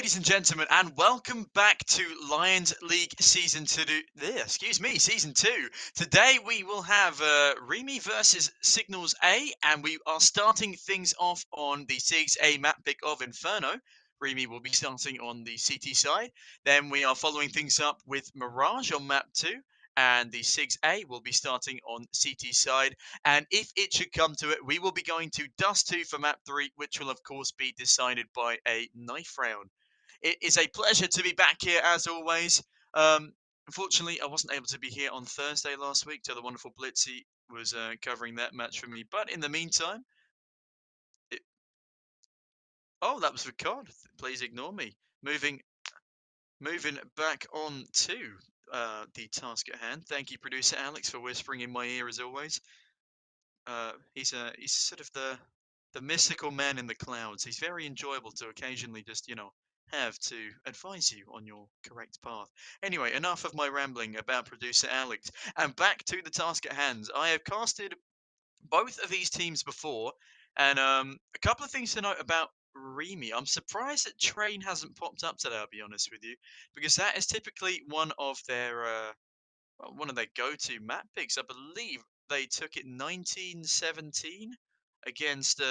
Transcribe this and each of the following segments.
Ladies and gentlemen, and welcome back to Lions League Season 2. Season 2. Today we will have Remy versus Signals A, and we are starting things off on the SIGS A map pick of Inferno. Remy will be starting on the CT side. Then we are following things up with Mirage on map 2. And the SIGS A will be starting on CT side. And if it should come to it, we will be going to Dust 2 for map 3, which will of course be decided by a knife round. It is a pleasure to be back here as always. Unfortunately, I wasn't able to be here on Thursday last week, so the wonderful Blitzy was covering that match for me. But in the meantime, oh, that was for COD. Please ignore me. Moving back on to the task at hand. Thank you, producer Alex, for whispering in my ear as always. He's sort of the mystical man in the clouds. He's very enjoyable to occasionally just have to advise you on your correct path. Anyway, enough of my rambling about producer Alex, and back to the task at hand. I have casted both of these teams before, and a couple of things to note about Remy. I'm surprised that Train hasn't popped up today, I'll be honest with you, because that is typically one of their go-to map picks. I believe they took it 1917 against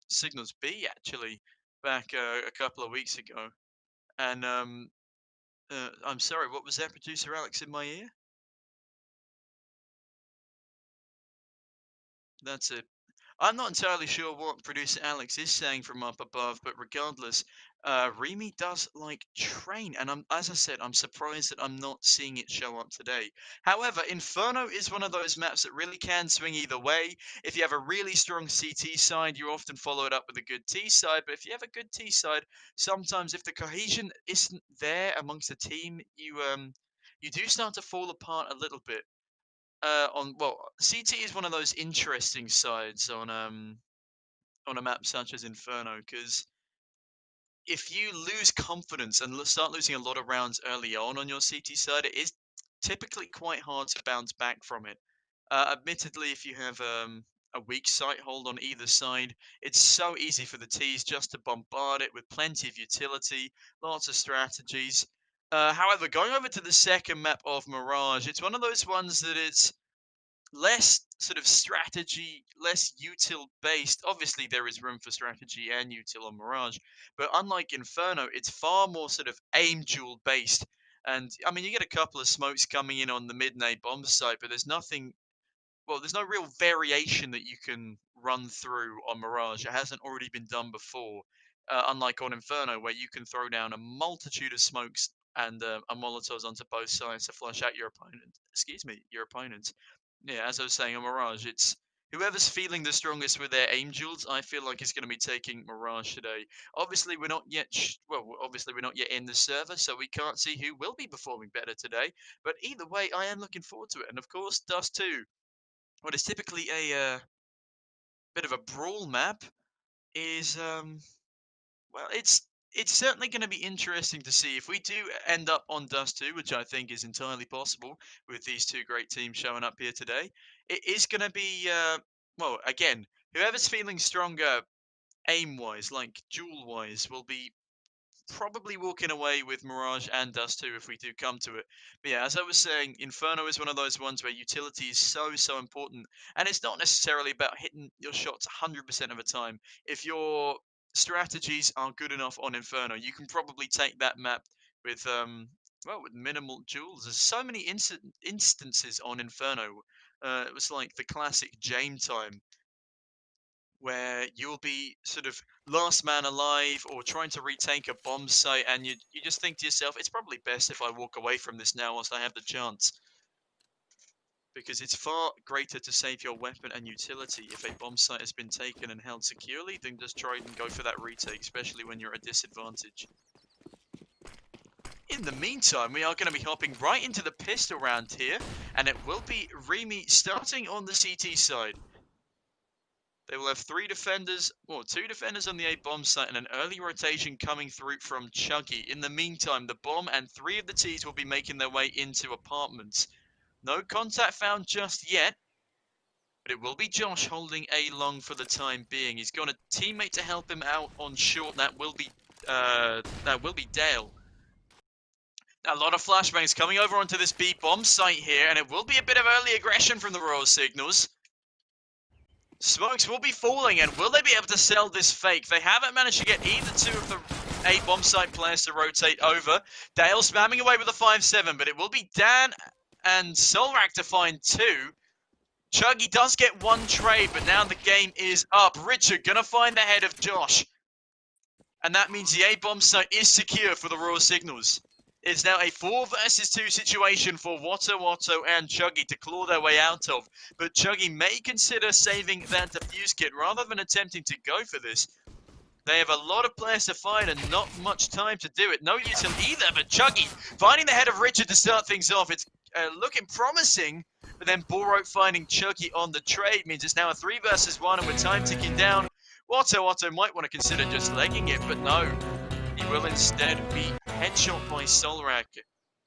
Signals B actually back a couple of weeks ago. And I'm sorry, what was that, producer Alex, in my ear? That's it. I'm not entirely sure what producer Alex is saying from up above, but regardless, Remy does like Train, and as I said, I'm surprised that I'm not seeing it show up today. However, Inferno is one of those maps that really can swing either way. If you have a really strong CT side, you often follow it up with a good T side, but if you have a good T side, sometimes if the cohesion isn't there amongst the team, you do start to fall apart a little bit. CT is one of those interesting sides on a map such as Inferno, because if you lose confidence and start losing a lot of rounds early on your CT side, it is typically quite hard to bounce back from it. Admittedly, if you have a weak site hold on either side, it's so easy for the Ts just to bombard it with plenty of utility, lots of strategies. However, going over to the second map of Mirage, it's one of those ones that it's less sort of strategy, less util based. Obviously, there is room for strategy and util on Mirage, but unlike Inferno, it's far more sort of aim duel based. And I mean, you get a couple of smokes coming in on the mid nade bomb site, but there's nothing. Well, there's no real variation that you can run through on Mirage. It hasn't already been done before, unlike on Inferno, where you can throw down a multitude of smokes and a Molotovs onto both sides to flush out your opponent. Excuse me, your opponents. Yeah, as I was saying on Mirage, it's whoever's feeling the strongest with their aim duels. I feel like is going to be taking Mirage today. Obviously, we're not yet. Obviously we're not yet in the server, so we can't see who will be performing better today. But either way, I am looking forward to it. And of course, Dust 2, what is typically a bit of a brawl map, is well, it's certainly going to be interesting to see if we do end up on Dust 2, which I think is entirely possible with these two great teams showing up here today. It is going to be, well, again, whoever's feeling stronger aim-wise, like duel-wise, will be probably walking away with Mirage and Dust 2 if we do come to it. But yeah, as I was saying, Inferno is one of those ones where utility is so important. And it's not necessarily about hitting your shots 100% of the time. If your strategies are good enough on Inferno, you can probably take that map with with minimal duels. There's so many instances on Inferno. It was like the classic Jame time, where you'll be sort of last man alive or trying to retake a bomb site, and you just think to yourself, it's probably best if I walk away from this now whilst I have the chance. Because it's far greater to save your weapon and utility if a bomb site has been taken and held securely than just try and go for that retake, especially when you're at a disadvantage. In the meantime, we are going to be hopping right into the pistol round here, and it will be Remy starting on the CT side. They will have two defenders on the A bomb site and an early rotation coming through from Chuggy. In the meantime, the bomb and 3 of the Ts will be making their way into apartments. No contact found just yet, but it will be Josh holding A long for the time being. He's got a teammate to help him out on short. That will be That will be Dale. A lot of flashbangs coming over onto this B bomb site here, and it will be a bit of early aggression from the Royal Signals. Smokes will be falling, and will they be able to sell this fake? They haven't managed to get either two of the A bomb site players to rotate over. Dale spamming away with a 5-7, but it will be Dan and Solrak to find two. Chuggy does get one trade, but now the game is up. Richard gonna find the head of Josh. And that means the A-bomb site is secure for the Royal Signals. It's now a 4 versus 2 situation for Watto and Chuggy to claw their way out of. But Chuggy may consider saving that defuse kit rather than attempting to go for this. They have a lot of players to find and not much time to do it. No utility either, but Chuggy finding the head of Richard to start things off. It's looking promising, but then Boro finding Chuggy on the trade means it's now a 3 versus 1, and with time ticking down, Watto might want to consider just legging it, but no. He will instead be headshot by Solrak.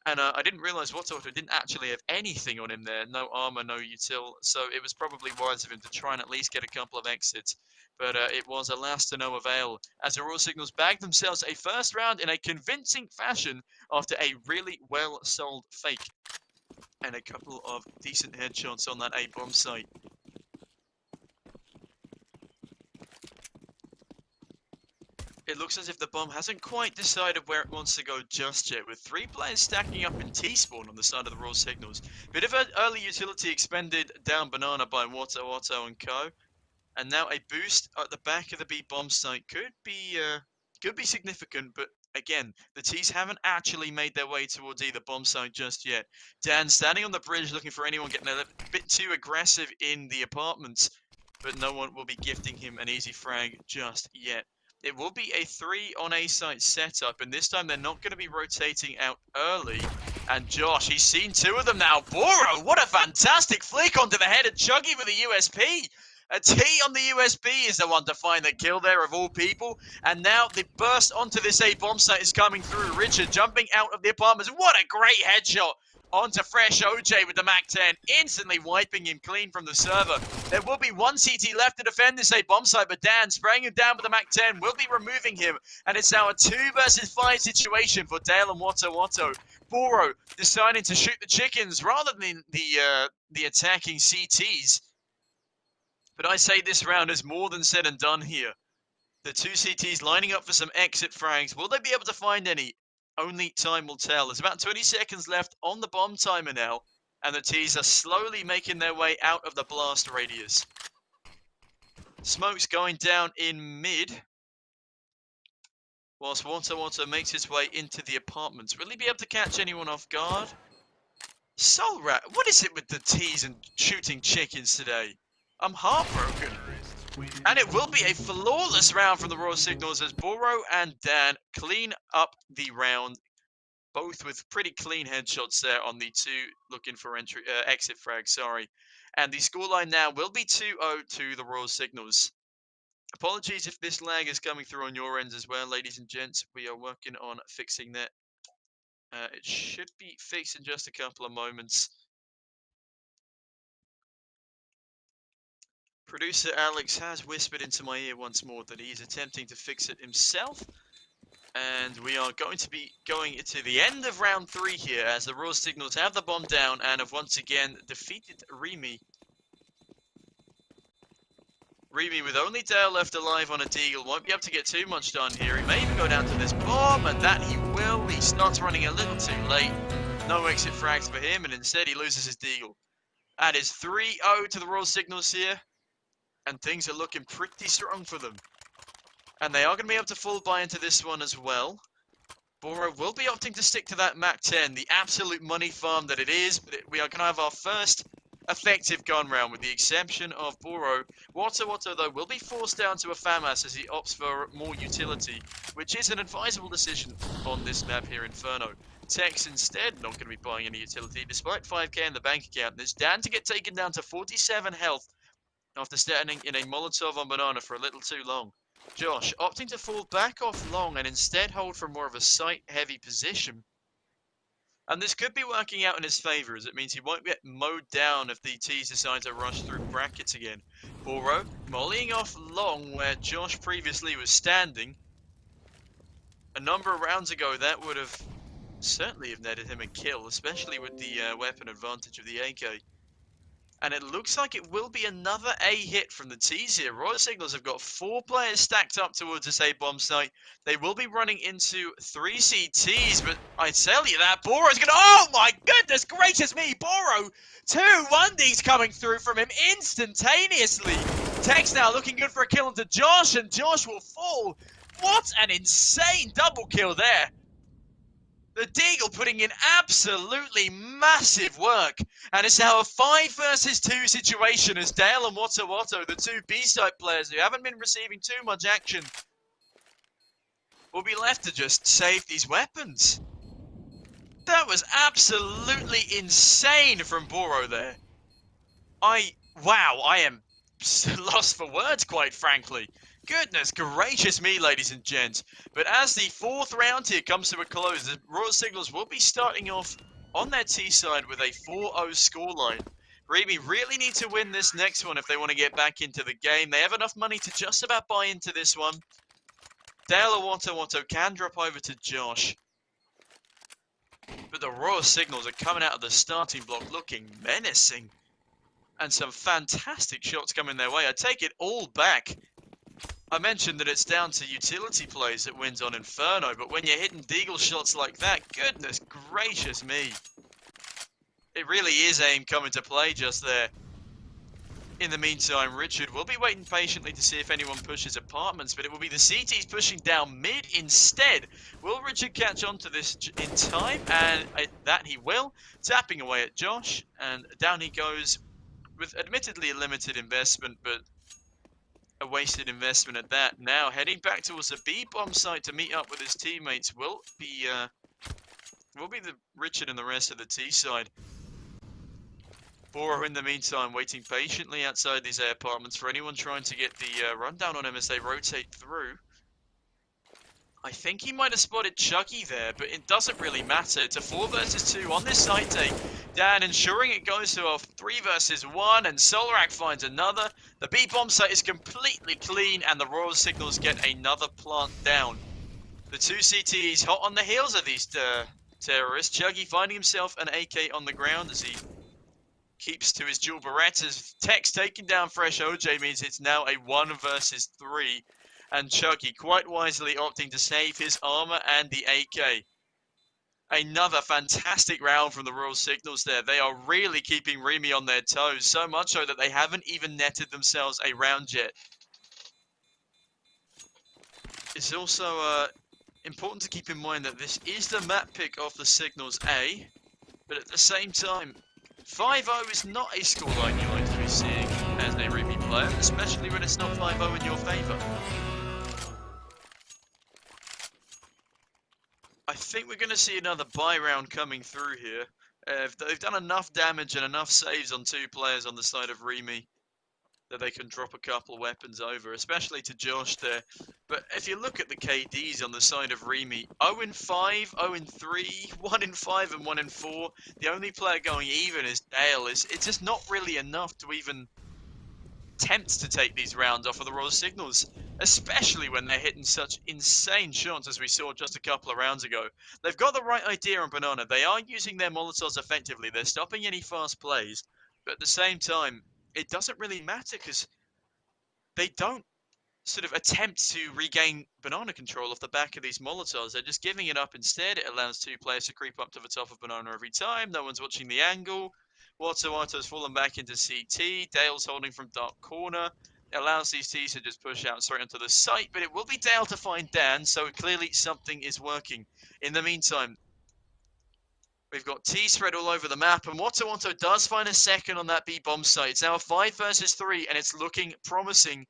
And I didn't realize Watto didn't actually have anything on him there. No armor, no util. So it was probably wise of him to try and at least get a couple of exits. But it was alas to no avail, as the Royal Signals bagged themselves a first round in a convincing fashion after a really well-sold fake. And a couple of decent headshots on that A-bomb site. It looks as if the bomb hasn't quite decided where it wants to go just yet, with 3 players stacking up in T-spawn on the side of the Royal Signals. Bit of an early utility expended down banana by Watto and co. And now a boost at the back of the B bomb site could be significant, but again, the T's haven't actually made their way towards either bomb site just yet. Dan standing on the bridge looking for anyone getting a bit too aggressive in the apartments, but no one will be gifting him an easy frag just yet. It will be a 3 on A site setup, and this time they're not going to be rotating out early. And Josh, he's seen 2 of them now. Boro, what a fantastic flick onto the head of Chuggy with a USP. A T on the USB is the one to find the kill there of all people. And now the burst onto this A bomb site is coming through. Richard jumping out of the apartments. What a great headshot onto Fresh OJ with the MAC-10, instantly wiping him clean from the server. There will be 1 CT left to defend this A bomb site, but Dan spraying him down with the MAC-10 will be removing him. And it's now a 2 versus 5 situation for Dale and Watto. Boro deciding to shoot the chickens rather than the attacking CTs. But I say this round is more than said and done here. The 2 CTs lining up for some exit frags. Will they be able to find any? Only time will tell. There's about 20 seconds left on the bomb timer now, and the T's are slowly making their way out of the blast radius. Smoke's going down in mid, whilst Watto makes his way into the apartments. Will he be able to catch anyone off guard? Solrat, what is it with the T's and shooting chickens today? I'm heartbroken. And it will be a flawless round from the Royal Signals as Boro and Dan clean up the round, both with pretty clean headshots there on the 2 looking for exit frag, sorry. And the scoreline now will be 2-0 to the Royal Signals. Apologies if this lag is coming through on your ends as well, ladies and gents. We are working on fixing that. It should be fixed in just a couple of moments. Producer Alex has whispered into my ear once more that he's attempting to fix it himself. And we are going to be going to the end of round 3 here as the Royal Signals have the bomb down and have once again defeated Remy. Remy with only Dale left alive on a deagle won't be able to get too much done here. He may even go down to this bomb, and that he will. He starts running a little too late. No exit frags for him, and instead he loses his deagle. That is 3-0 to the Royal Signals here. And things are looking pretty strong for them. And they are going to be able to full buy into this one as well. Boro will be opting to stick to that MAC-10, the absolute money farm that it is. But we are going to have our first effective gun round with the exception of Boro. Watto, though, will be forced down to a FAMAS as he opts for more utility, which is an advisable decision on this map here, Inferno. Tex instead not going to be buying any utility, despite 5k in the bank account. There's Dan to get taken down to 47 health. After standing in a Molotov on banana for a little too long. Josh opting to fall back off long and instead hold for more of a site-heavy position. And this could be working out in his favour, as it means he won't get mowed down if the T's decide to rush through brackets again. Boro mollying off long where Josh previously was standing. a number of rounds ago, that would have certainly have netted him a kill, especially with the weapon advantage of the AK. And it looks like it will be another A hit from the T's here. Royal Signals have got 4 players stacked up towards this A bomb site. They will be running into 3 CTs, but I tell you that Boro's gonna. Oh my goodness gracious me! Boro! 2 1Ds coming through from him instantaneously. Tex now looking good for a kill onto Josh, and Josh will fall. What an insane double kill there. The Deagle putting in absolutely massive work. And it's now a 5 versus 2 situation as Dale and Watto, the 2 B-side players who haven't been receiving too much action, will be left to just save these weapons. That was absolutely insane from Boro there. Wow, I am lost for words, quite frankly. Goodness gracious me, ladies and gents. But as the 4th round here comes to a close, the Royal Signals will be starting off on their T side with a 4-0 scoreline. Remy really need to win this next one if they want to get back into the game. They have enough money to just about buy into this one. Dale or Watto can drop over to Josh. But the Royal Signals are coming out of the starting block looking menacing. And some fantastic shots coming their way. I take it all back. I mentioned that it's down to utility plays that wins on Inferno, but when you're hitting Deagle shots like that, goodness gracious me. It really is aim coming to play just there. In the meantime, Richard will be waiting patiently to see if anyone pushes apartments, but it will be the CTs pushing down mid instead. Will Richard catch on to this in time? And that he will. Tapping away at Josh, and down he goes with admittedly a limited investment, but a wasted investment at that. Now heading back towards the B bomb site to meet up with his teammates will be the Richard and the rest of the T side. Boro in the meantime waiting patiently outside these A apartments for anyone trying to get the rundown on him as they rotate through. I think he might have spotted Chuggy there, but it doesn't really matter. It's a 4 versus 2 on this site take. Dan ensuring it goes to a 3 versus 1, and Solrak finds another. The B bomb site is completely clean, and the Royal Signals get another plant down. The 2 CTs hot on the heels of these terrorists. Chuggy finding himself an AK on the ground as he keeps to his dual Berettas. Tex taking down fresh OJ means it's now a 1 versus 3. And Chuggy quite wisely opting to save his armor and the AK. Another fantastic round from the Royal Signals there. They are really keeping Remy on their toes, so much so that they haven't even netted themselves a round yet. It's also important to keep in mind that this is the map pick of the Signals A, but at the same time, 5-0 is not a scoreline you like to be seeing as a Remy player, especially when it's not 5-0 in your favour. I think we're going to see another buy round coming through here. They've done enough damage and enough saves on 2 players on the side of Remy that they can drop a couple of weapons over, especially to Josh there. But if you look at the KDs on the side of Remy, 0-5, 0-3, 1-5 and 1-4. The only player going even is Dale. It's just not really enough to even attempt to take these rounds off of the Royal Signals, especially when they're hitting such insane shots as we saw just a couple of rounds ago. They've got the right idea on Banana. They are using their Molotovs effectively. They're stopping any fast plays, but at the same time, it doesn't really matter because they don't sort of attempt to regain Banana control off the back of these Molotovs. They're just giving it up instead. It allows 2 players to creep up to the top of Banana every time. No one's watching the angle. Watto's fallen back into CT. Dale's holding from dark corner. It allows these T's to just push out straight onto the site, but it will be Dale to find Dan, so clearly something is working. In the meantime, we've got T spread all over the map, and Watto does find a second on that B bomb site. It's now a 5 versus 3, and it's looking promising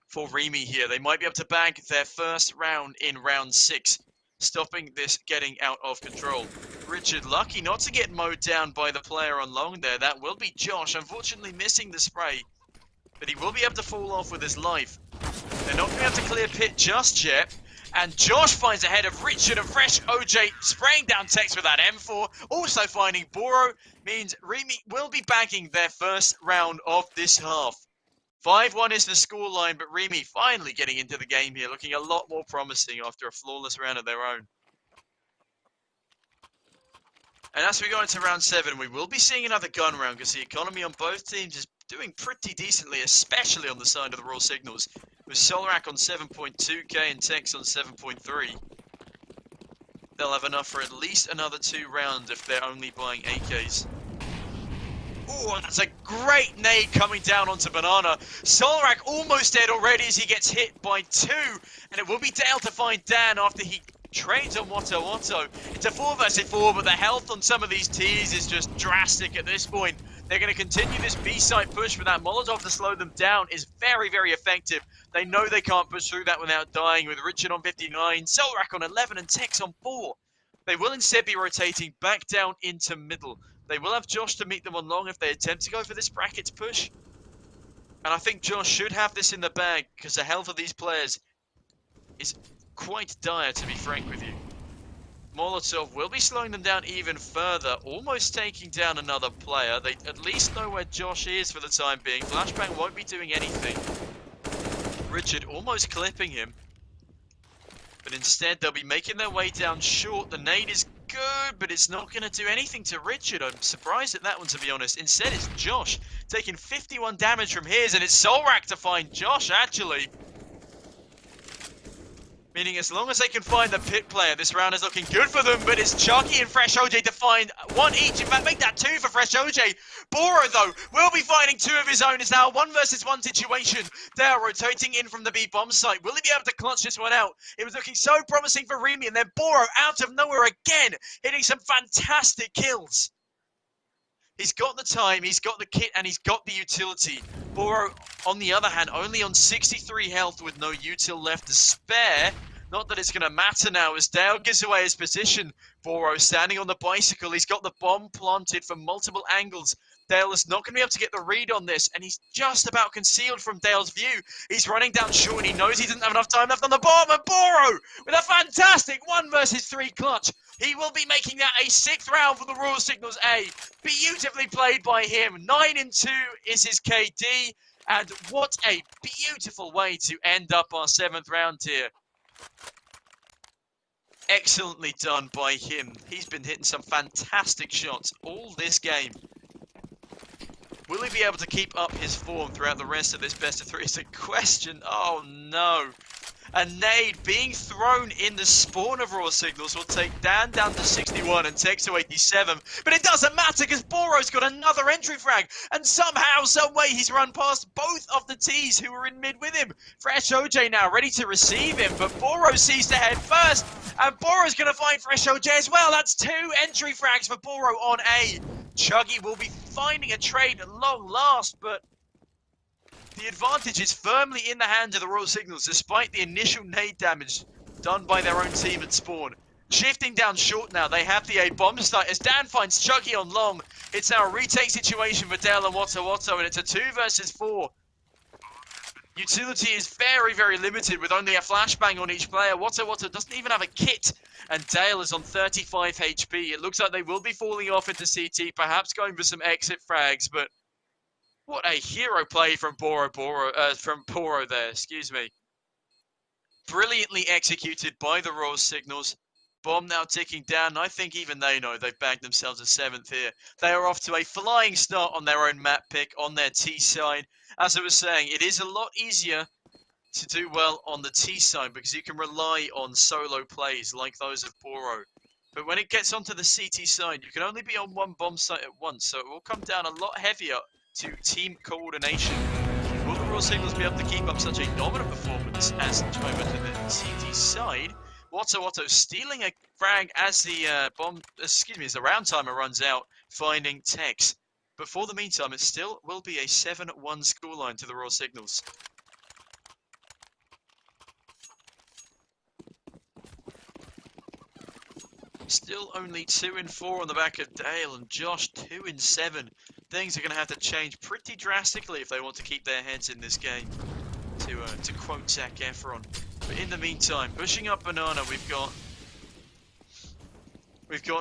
for Remy here. They might be able to bag their first round in round 6. Stopping this getting out of control. Richard lucky not to get mowed down by the player on long there. That will be Josh, unfortunately missing the spray. But he will be able to fall off with his life. They're not going to be able to clear pit just yet. And Josh finds ahead of Richard, and fresh OJ spraying down Tex with that M4. Also finding Boro means Remy will be bagging their first round of this half. 5-1 is the scoreline, but Remy finally getting into the game here, looking a lot more promising after a flawless round of their own. And as we go into round 7, we will be seeing another gun round because the economy on both teams is doing pretty decently, especially on the side of the Royal Signals, with Solrak on 7.2k and Tex on 7.3. They'll have enough for at least another 2 rounds if they're only buying AKs. Oh, that's a great nade coming down onto Banana. Solrak almost dead already as he gets hit by 2. And it will be Dale to find Dan after he trades on Watto Watto. It's a 4 versus 4, but the health on some of these Ts is just drastic at this point. They're going to continue this B-side push, but that Molotov to slow them down is very, very effective. They know they can't push through that without dying, with Richard on 59, Solrak on 11, and Tex on 4. They will instead be rotating back down into middle. They will have Josh to meet them on long if they attempt to go for this brackets push. And I think Josh should have this in the bag, because the health of these players is quite dire, to be frank with you. Molotov will be slowing them down even further, almost taking down another player. They at least know where Josh is for the time being. Flashbang won't be doing anything. Richard almost clipping him. But instead, they'll be making their way down short. The nade is good, but it's not going to do anything to Richard. I'm surprised at that one, to be honest. Instead, it's Josh taking 51 damage from his, and it's Solrak to find Josh, actually. Meaning as long as they can find the pit player, this round is looking good for them, but it's Chucky and Fresh OJ to find 1 each. In fact, make that 2 for Fresh OJ. Boro, though, will be finding 2 of his own. It's now a 1 versus 1 situation. They are rotating in from the B bomb site. Will he be able to clutch this one out? It was looking so promising for Remy, and then Boro out of nowhere again, hitting some fantastic kills. He's got the time, he's got the kit, and he's got the utility. Boro, on the other hand, only on 63 health with no util left to spare. Not that it's going to matter now as Dale gives away his position. Boro standing on the bicycle. He's got the bomb planted from multiple angles. Dale is not going to be able to get the read on this, and he's just about concealed from Dale's view. He's running down short, and he knows he doesn't have enough time left on the bomb. And Boro with a fantastic 1 versus 3 clutch. He will be making that a 6th round for the Royal Signals A. Beautifully played by him. 9-2 is his KD, and what a beautiful way to end up our 7th round here. Excellently done by him. He's been hitting some fantastic shots all this game. Will he be able to keep up his form throughout the rest of this best of 3? It's a question. Oh no. A nade being thrown in the spawn of Raw Signals will take Dan down to 61 and Tex to 87. But it doesn't matter because Boro's got another entry frag. And somehow, some way, he's run past both of the Ts who were in mid with him. Fresh OJ now ready to receive him, but Boro sees the head first. And Boro's going to find Fresh OJ as well. That's 2 entry frags for Boro on A. Chuggy will be finding a trade at long last, but the advantage is firmly in the hands of the Royal Signals, despite the initial nade damage done by their own team at spawn. Shifting down short now, they have the A bomb site as Dan finds Chuggy on long. It's now a retake situation for Dale and Watto Watto, and it's a 2 versus 4. Utility is very, very limited with only a flashbang on each player. Watto Watto doesn't even have a kit, and Dale is on 35 HP. It looks like they will be falling off into CT, perhaps going for some exit frags, but what a hero play from Boro there, excuse me. Brilliantly executed by the Royal Signals. Bomb now ticking down. I think even they know they've bagged themselves a 7th here. They are off to a flying start on their own map pick on their T side. As I was saying, it is a lot easier to do well on the T side because you can rely on solo plays like those of Boro. But when it gets onto the CT side, you can only be on 1 bomb site at once, so it will come down a lot heavier to team coordination. Will the Royal Signals be able to keep up such a dominant performance as over to the CT side? Watto Watto stealing a frag as the as the round timer runs out, finding Tex. But for the meantime, it still will be a 7-1 scoreline to the Royal Signals. Still only 2 and 4 on the back of Dale and Josh 2 and 7. Things are going to have to change pretty drastically if they want to keep their heads in this game, to quote Zac Efron. But in the meantime, pushing up Banana, we've got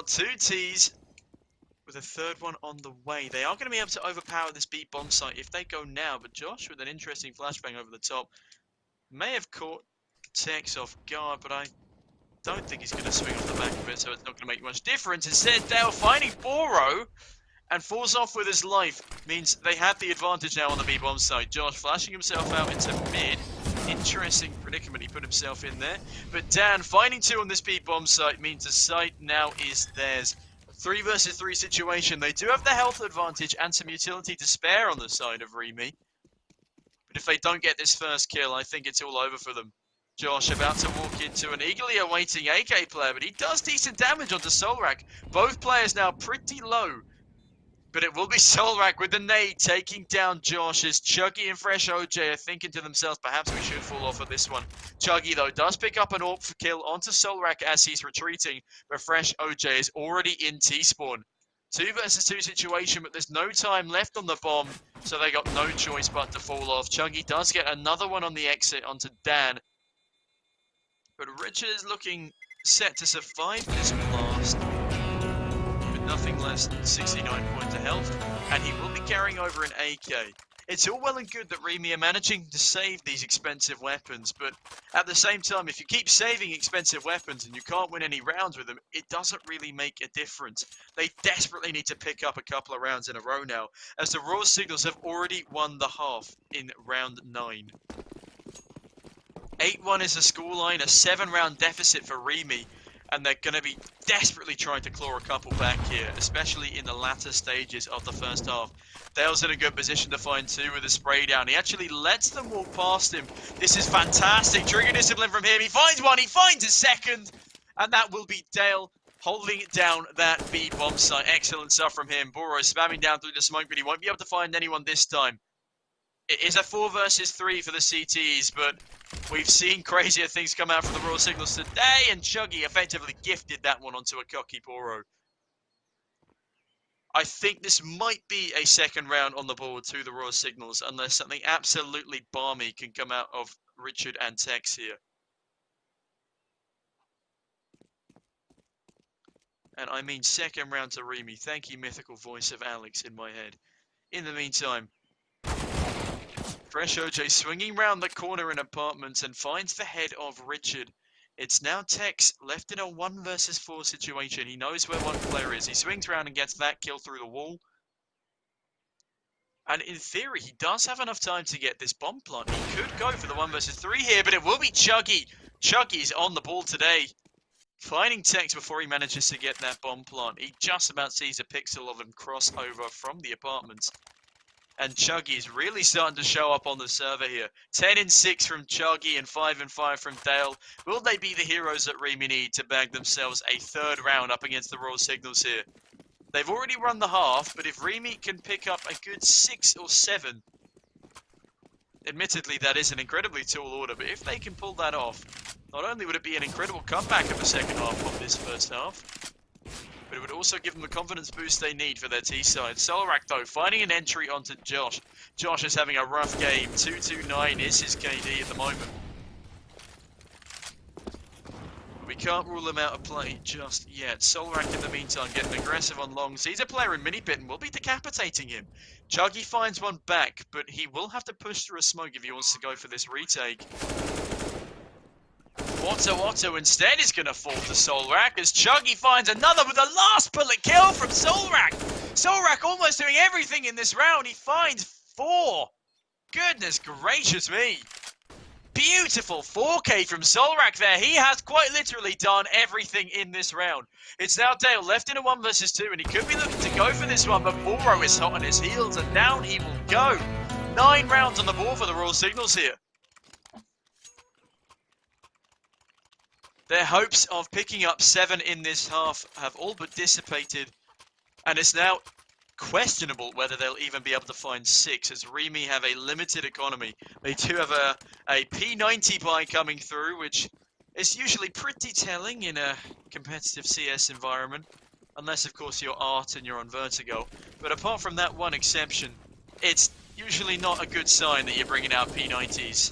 2 Ts with a third one on the way. They are going to be able to overpower this B bomb site if they go now, but Josh with an interesting flashbang over the top may have caught Tex off guard, but I don't think he's going to swing off the back of it, so it's not going to make much difference. Instead, Dale finding Boro and falls off with his life. Means they have the advantage now on the B-bomb side. Josh flashing himself out into mid. Interesting predicament he put himself in there. But Dan finding 2 on this B-bomb site means the site now is theirs. 3 versus 3 situation. They do have the health advantage and some utility to spare on the side of Remy. But if they don't get this first kill, I think it's all over for them. Josh about to walk into an eagerly awaiting AK player, but he does decent damage onto Solrak. Both players now pretty low. But it will be Solrak with the nade taking down Josh as Chuggy and Fresh OJ are thinking to themselves, perhaps we should fall off of this one. Chuggy, though, does pick up an AWP for kill onto Solrak as he's retreating, but Fresh OJ is already in T-spawn. 2 versus 2 situation, but there's no time left on the bomb, so they got no choice but to fall off. Chuggy does get another one on the exit onto Dan. But Richard is looking set to survive this blast. Nothing less than 69 points of health, and he will be carrying over an AK. It's all well and good that Remy are managing to save these expensive weapons, but at the same time, if you keep saving expensive weapons and you can't win any rounds with them, it doesn't really make a difference. They desperately need to pick up a couple of rounds in a row now, as the Raw Signals have already won the half in round 9. 8-1 is the scoreline, a 7-round deficit for Remy. And they're going to be desperately trying to claw a couple back here, especially in the latter stages of the first half. Dale's in a good position to find 2 with a spray down. He actually lets them walk past him. This is fantastic. Trigger discipline from him. He finds one. He finds a second. And that will be Dale holding down that B bomb site. Excellent stuff from him. Boro spamming down through the smoke, but he won't be able to find anyone this time. It is a 4 versus 3 for the CTs, but we've seen crazier things come out from the Raw Signals today, and Chuggy effectively gifted that one onto a cocky Boro. I think this might be a second round on the board to the Raw Signals, unless something absolutely balmy can come out of Richard and Tex here. And I mean second round to Remy. Thank you, mythical voice of Alex in my head. In the meantime, Fresh OJ swinging round the corner in apartments and finds the head of Richard. It's now Tex left in a 1 versus 4 situation. He knows where one player is. He swings around and gets that kill through the wall. And in theory, he does have enough time to get this bomb plant. He could go for the 1 versus 3 here, but it will be Chuggy. Chuggy's on the ball today. Finding Tex before he manages to get that bomb plant. He just about sees a pixel of him cross over from the apartments. And Chuggy's really starting to show up on the server here. 10 and 6 from Chuggy and 5 and 5 from Dale. Will they be the heroes that Remy need to bag themselves a 3rd round up against the Raw Signals here? They've already run the half, but if Remy can pick up a good 6 or 7, admittedly that is an incredibly tall order, but if they can pull that off, not only would it be an incredible comeback of the second half of this first half, but it would also give them the confidence boost they need for their T-side. Solrak, though, finding an entry onto Josh. Josh is having a rough game. 229 is his KD at the moment. We can't rule him out of play just yet. Solrak, in the meantime, getting aggressive on long. Sees a player in mini-bit and will be decapitating him. Chuggy finds one back, but he will have to push through a smoke if he wants to go for this retake. Otto instead is going to fall to Solrak as Chuggy finds another with a last bullet kill from Solrak. Solrak almost doing everything in this round. He finds 4. Goodness gracious me. Beautiful 4K from Solrak there. He has quite literally done everything in this round. It's now Dale left in a 1 versus 2 and he could be looking to go for this one, but Boro is hot on his heels and down he will go. 9 rounds on the board for the Raw Signals here. Their hopes of picking up 7 in this half have all but dissipated, and it's now questionable whether they'll even be able to find 6, as Remy have a limited economy. They do have a P90 buy coming through, which is usually pretty telling in a competitive CS environment, unless of course you're Art and you're on Vertigo. But apart from that one exception, it's usually not a good sign that you're bringing out P90s.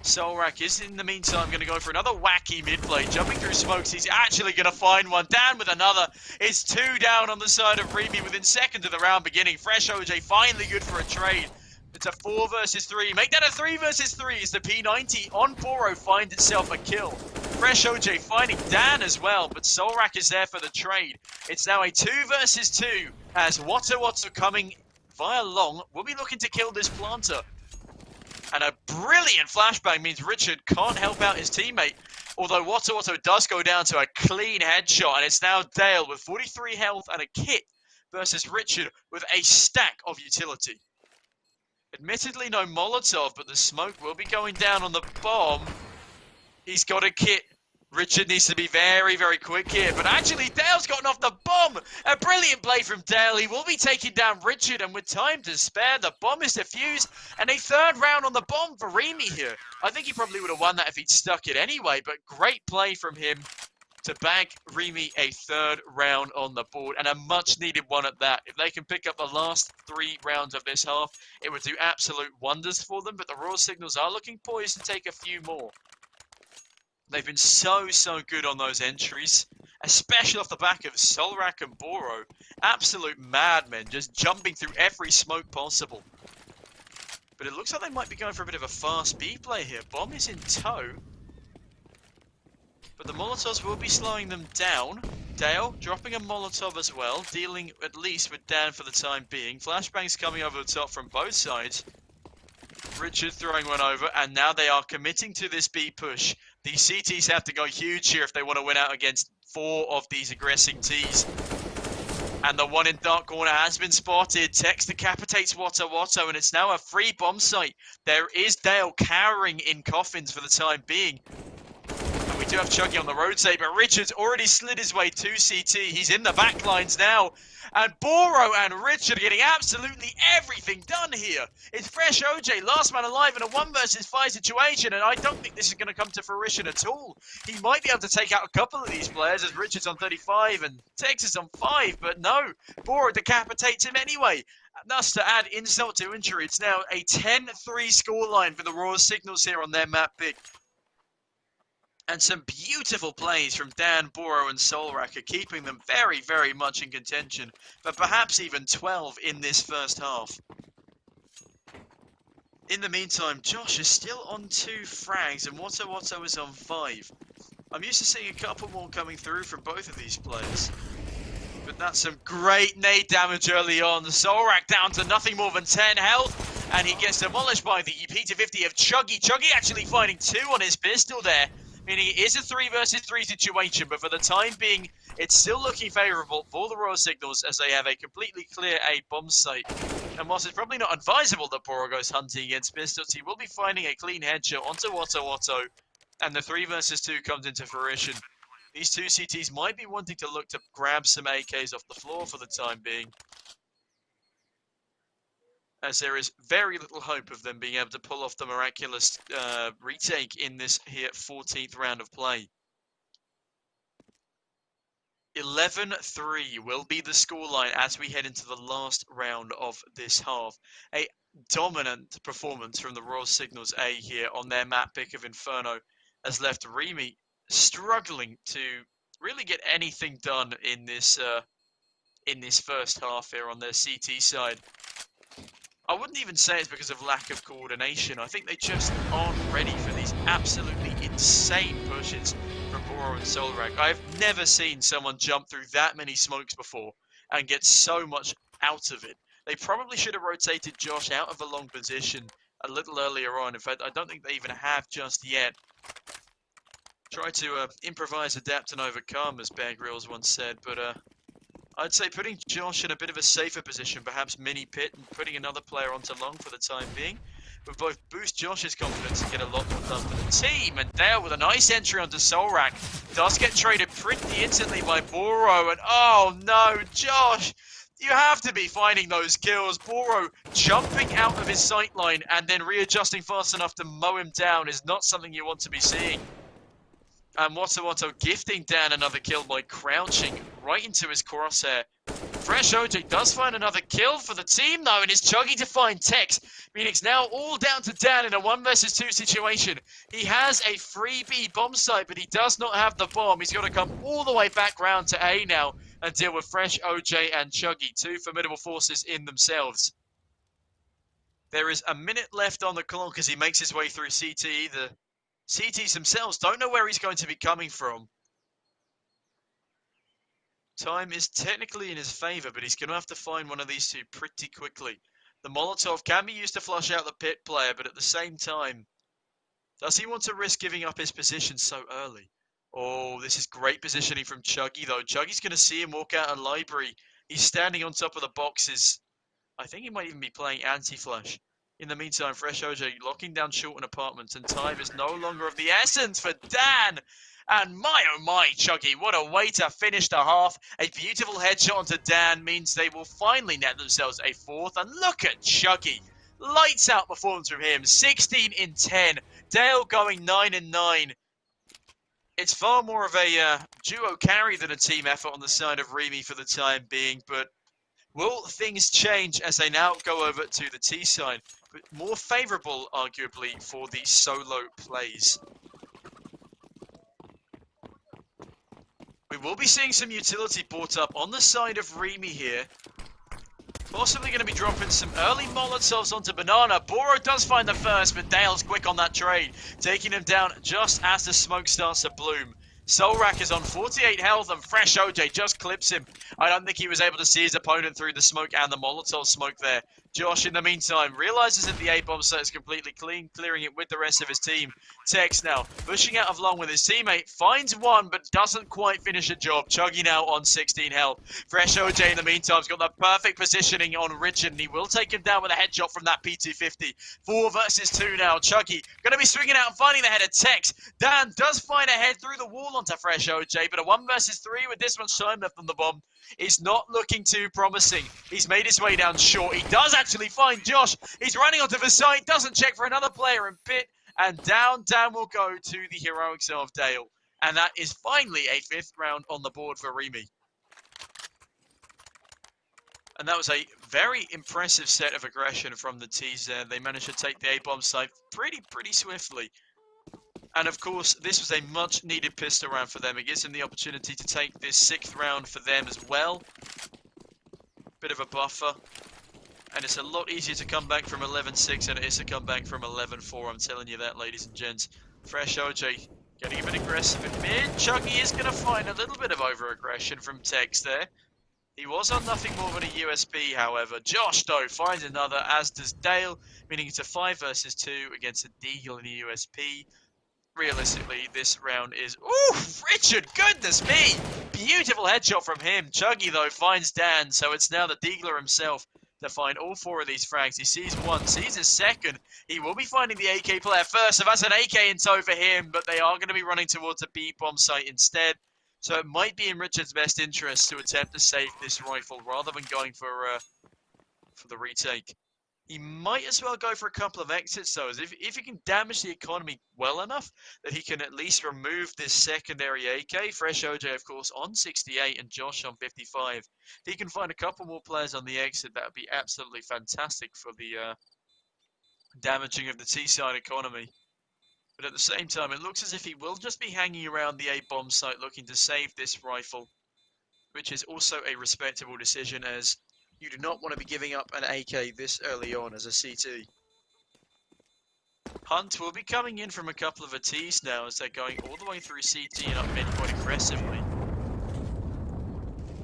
Solrak is, in the meantime, going to go for another wacky mid-play. Jumping through smokes, he's actually going to find one. Down with another. It's 2 down on the side of Remy within seconds of the round beginning. Fresh OJ finally good for a trade. It's a 4 versus 3. Make that a 3 versus 3 as the P90 on Boro finds itself a kill. Fresh OJ finding Dan as well, but Solrak is there for the trade. It's now a 2 versus 2 as Wata coming via long will be looking to kill this planter. And a brilliant flashbang means Richard can't help out his teammate. Although Wata does go down to a clean headshot. And it's now Dale with 43 health and a kit versus Richard with a stack of utility. Admittedly no Molotov, but the smoke will be going down on the bomb. He's got a kit. Richard needs to be very, very quick here. But actually, Dale's gotten off the bomb. A brilliant play from Dale. He will be taking down Richard. And with time to spare, the bomb is defused. And a 3rd round on the bomb for Remy here. I think he probably would have won that if he'd stuck it anyway. But great play from him to bag Remy a 3rd round on the board. And a much-needed one at that. If they can pick up the last 3 rounds of this half, it would do absolute wonders for them. But the Raw Signals are looking poised to take a few more. They've been so good on those entries, especially off the back of Solrak and Boro. Absolute madmen, just jumping through every smoke possible. But it looks like they might be going for a bit of a fast B play here. Bomb is in tow. But the Molotovs will be slowing them down. Dale dropping a Molotov as well, dealing at least with Dan for the time being. Flashbangs coming over the top from both sides. Richard throwing one over, and now they are committing to this B push. These CTs have to go huge here if they want to win out against 4 of these aggressing Ts. And the one in dark corner has been spotted. Tex decapitates Wata, and it's now a free bomb site. There is Dale cowering in coffins for the time being. And we do have Chuggy on the road save, but Richard's already slid his way to CT. He's in the back lines now. And Boro and Richard are getting absolutely everything done here. It's Fresh OJ, last man alive in a 1 versus 5 situation, and I don't think this is going to come to fruition at all. He might be able to take out a couple of these players as Richard's on 35 and Texas on 5, but no, Boro decapitates him anyway. Thus, to add insult to injury, it's now a 10-3 scoreline for the Raw Signals here on their map pick. And some beautiful plays from Dan, Boro and Solrak are keeping them very, very much in contention. But perhaps even 12 in this first half. In the meantime, Josh is still on 2 frags and Wata is on 5. I'm used to seeing a couple more coming through from both of these players. But that's some great nade damage early on. Solrak down to nothing more than 10 health. And he gets demolished by the P250 of Chuggy. Chuggy actually finding 2 on his pistol there. Meaning it is a 3 versus 3 situation, but for the time being, it's still looking favourable for the Royal Signals as they have a completely clear A bomb site. And whilst it's probably not advisable that Boro goes hunting against pistols, he will be finding a clean headshot onto Wata, and the 3 versus 2 comes into fruition. These 2 CTs might be wanting to look to grab some AKs off the floor for the time being, as there is very little hope of them being able to pull off the miraculous retake in this here 14th round of play. 11-3 will be the scoreline as we head into the last round of this half. A dominant performance from the Royal Signals A here on their map pick of Inferno has left Remy struggling to really get anything done in this first half here on their CT side. I wouldn't even say it's because of lack of coordination. I think they just aren't ready for these absolutely insane pushes from Boro and Solrak. I've never seen someone jump through that many smokes before and get so much out of it. They probably should have rotated Josh out of a long position a little earlier on. In fact, I don't think they even have just yet. Try to improvise, adapt, and overcome, as Bear Grylls once said, but I'd say putting Josh in a bit of a safer position, perhaps mini pit, and putting another player onto long for the time being, would both boost Josh's confidence and get a lot more done for the team. And Dale with a nice entry onto Solrak does get traded pretty instantly by Boro, and oh no, Josh! You have to be finding those kills. Boro jumping out of his sight line and then readjusting fast enough to mow him down is not something you want to be seeing. And Wata gifting Dan another kill by crouching right into his crosshair. Fresh OJ does find another kill for the team, though, and is chugging to find Tex. Meaning it's now all down to Dan in a 1 versus 2 situation. He has a free B bomb site, but he does not have the bomb. He's got to come all the way back round to A now and deal with Fresh, OJ, and Chuggy, two formidable forces in themselves. There is a minute left on the clock as he makes his way through CT. The CTs themselves don't know where he's going to be coming from. Time is technically in his favour, but he's going to have to find one of these two pretty quickly. The Molotov can be used to flush out the pit player, but at the same time, does he want to risk giving up his position so early? Oh, this is great positioning from Chuggy, though. Chuggy's going to see him walk out of library. He's standing on top of the boxes. I think he might even be playing anti-flash. In the meantime, Fresh OJ locking down short an apartment, and time is no longer of the essence for Dan. And my oh my, Chuggy, what a way to finish the half. A beautiful headshot onto Dan means they will finally net themselves a fourth. And look at Chuggy. Lights out performance from him. 16 in 10. Dale going 9 in 9. It's far more of a duo carry than a team effort on the side of Remy for the time being. But will things change as they now go over to the T side? But more favourable, arguably, for the solo plays. We will be seeing some utility brought up on the side of Remy here. Possibly going to be dropping some early Molotovs onto Banana. Boro does find the first, but Dale's quick on that trade, taking him down just as the smoke starts to bloom. Solrak is on 48 health, and Fresh OJ just clips him. I don't think he was able to see his opponent through the smoke and the Molotov smoke there. Josh, in the meantime, realizes that the A-bomb site is completely clean, clearing it with the rest of his team. Tex now, pushing out of long with his teammate, finds one, but doesn't quite finish the job. Chuggy now on 16 health. Fresh OJ, in the meantime, has got the perfect positioning on Richard, and he will take him down with a headshot from that P250. 4 versus 2 now. Chuggy going to be swinging out and finding the head of Tex. Dan does find a head through the wall onto Fresh OJ, but a 1 versus 3 with this much time left on the bomb is not looking too promising. He's made his way down short. He does actually find Josh. He's running onto the side, doesn't check for another player in pit, and down will go to the heroics of Dale. And that is finally a 5th round on the board for Remy. And that was a very impressive set of aggression from the T's there. They managed to take the A-bomb site pretty swiftly. And of course, this was a much needed pistol round for them. It gives them the opportunity to take this 6th round for them as well. Bit of a buffer. And it's a lot easier to come back from 11-6 than it is to come back from 11-4. I'm telling you that, ladies and gents. Fresh OJ getting a bit aggressive in mid. Chuggy is going to find a little bit of over-aggression from Tex there. He was on nothing more than a USB, however. Josh, though, finds another, as does Dale, meaning it's a 5 versus 2 against a Deagle in the USP. Realistically, this round is... Ooh, Richard, goodness me! Beautiful headshot from him. Chuggy, though, finds Dan, so it's now the Deagler himself to find all 4 of these frags. He sees one, sees his second. He will be finding the AK player first, so that's an AK in tow for him, but they are going to be running towards a B-bomb site instead. So it might be in Richard's best interest to attempt to save this rifle rather than going for the retake. He might as well go for a couple of exits, though, as if he can damage the economy well enough that he can at least remove this secondary AK. Fresh OJ, of course, on 68 and Josh on 55. If he can find a couple more players on the exit, that would be absolutely fantastic for the damaging of the T-side economy. But at the same time, it looks as if he will just be hanging around the A-bomb site looking to save this rifle, which is also a respectable decision, as you do not want to be giving up an AK this early on as a CT. Hunt will be coming in from a couple of ATs now as they're going all the way through CT and up mid quite aggressively.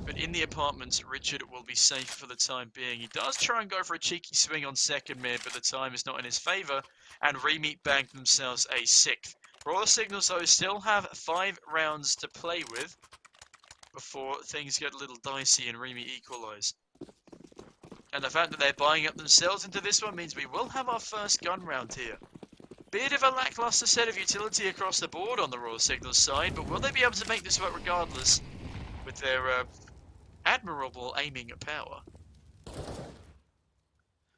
But in the apartments, Richard will be safe for the time being. He does try and go for a cheeky swing on second mid, but the time is not in his favour, and Remy bagged themselves a 6th. Royal Signals, though, still have 5 rounds to play with before things get a little dicey and Remy equalise. And the fact that they're buying up themselves into this one means we will have our first gun round here. Bit of a lackluster set of utility across the board on the Royal Signals side, but will they be able to make this work regardless with their admirable aiming power?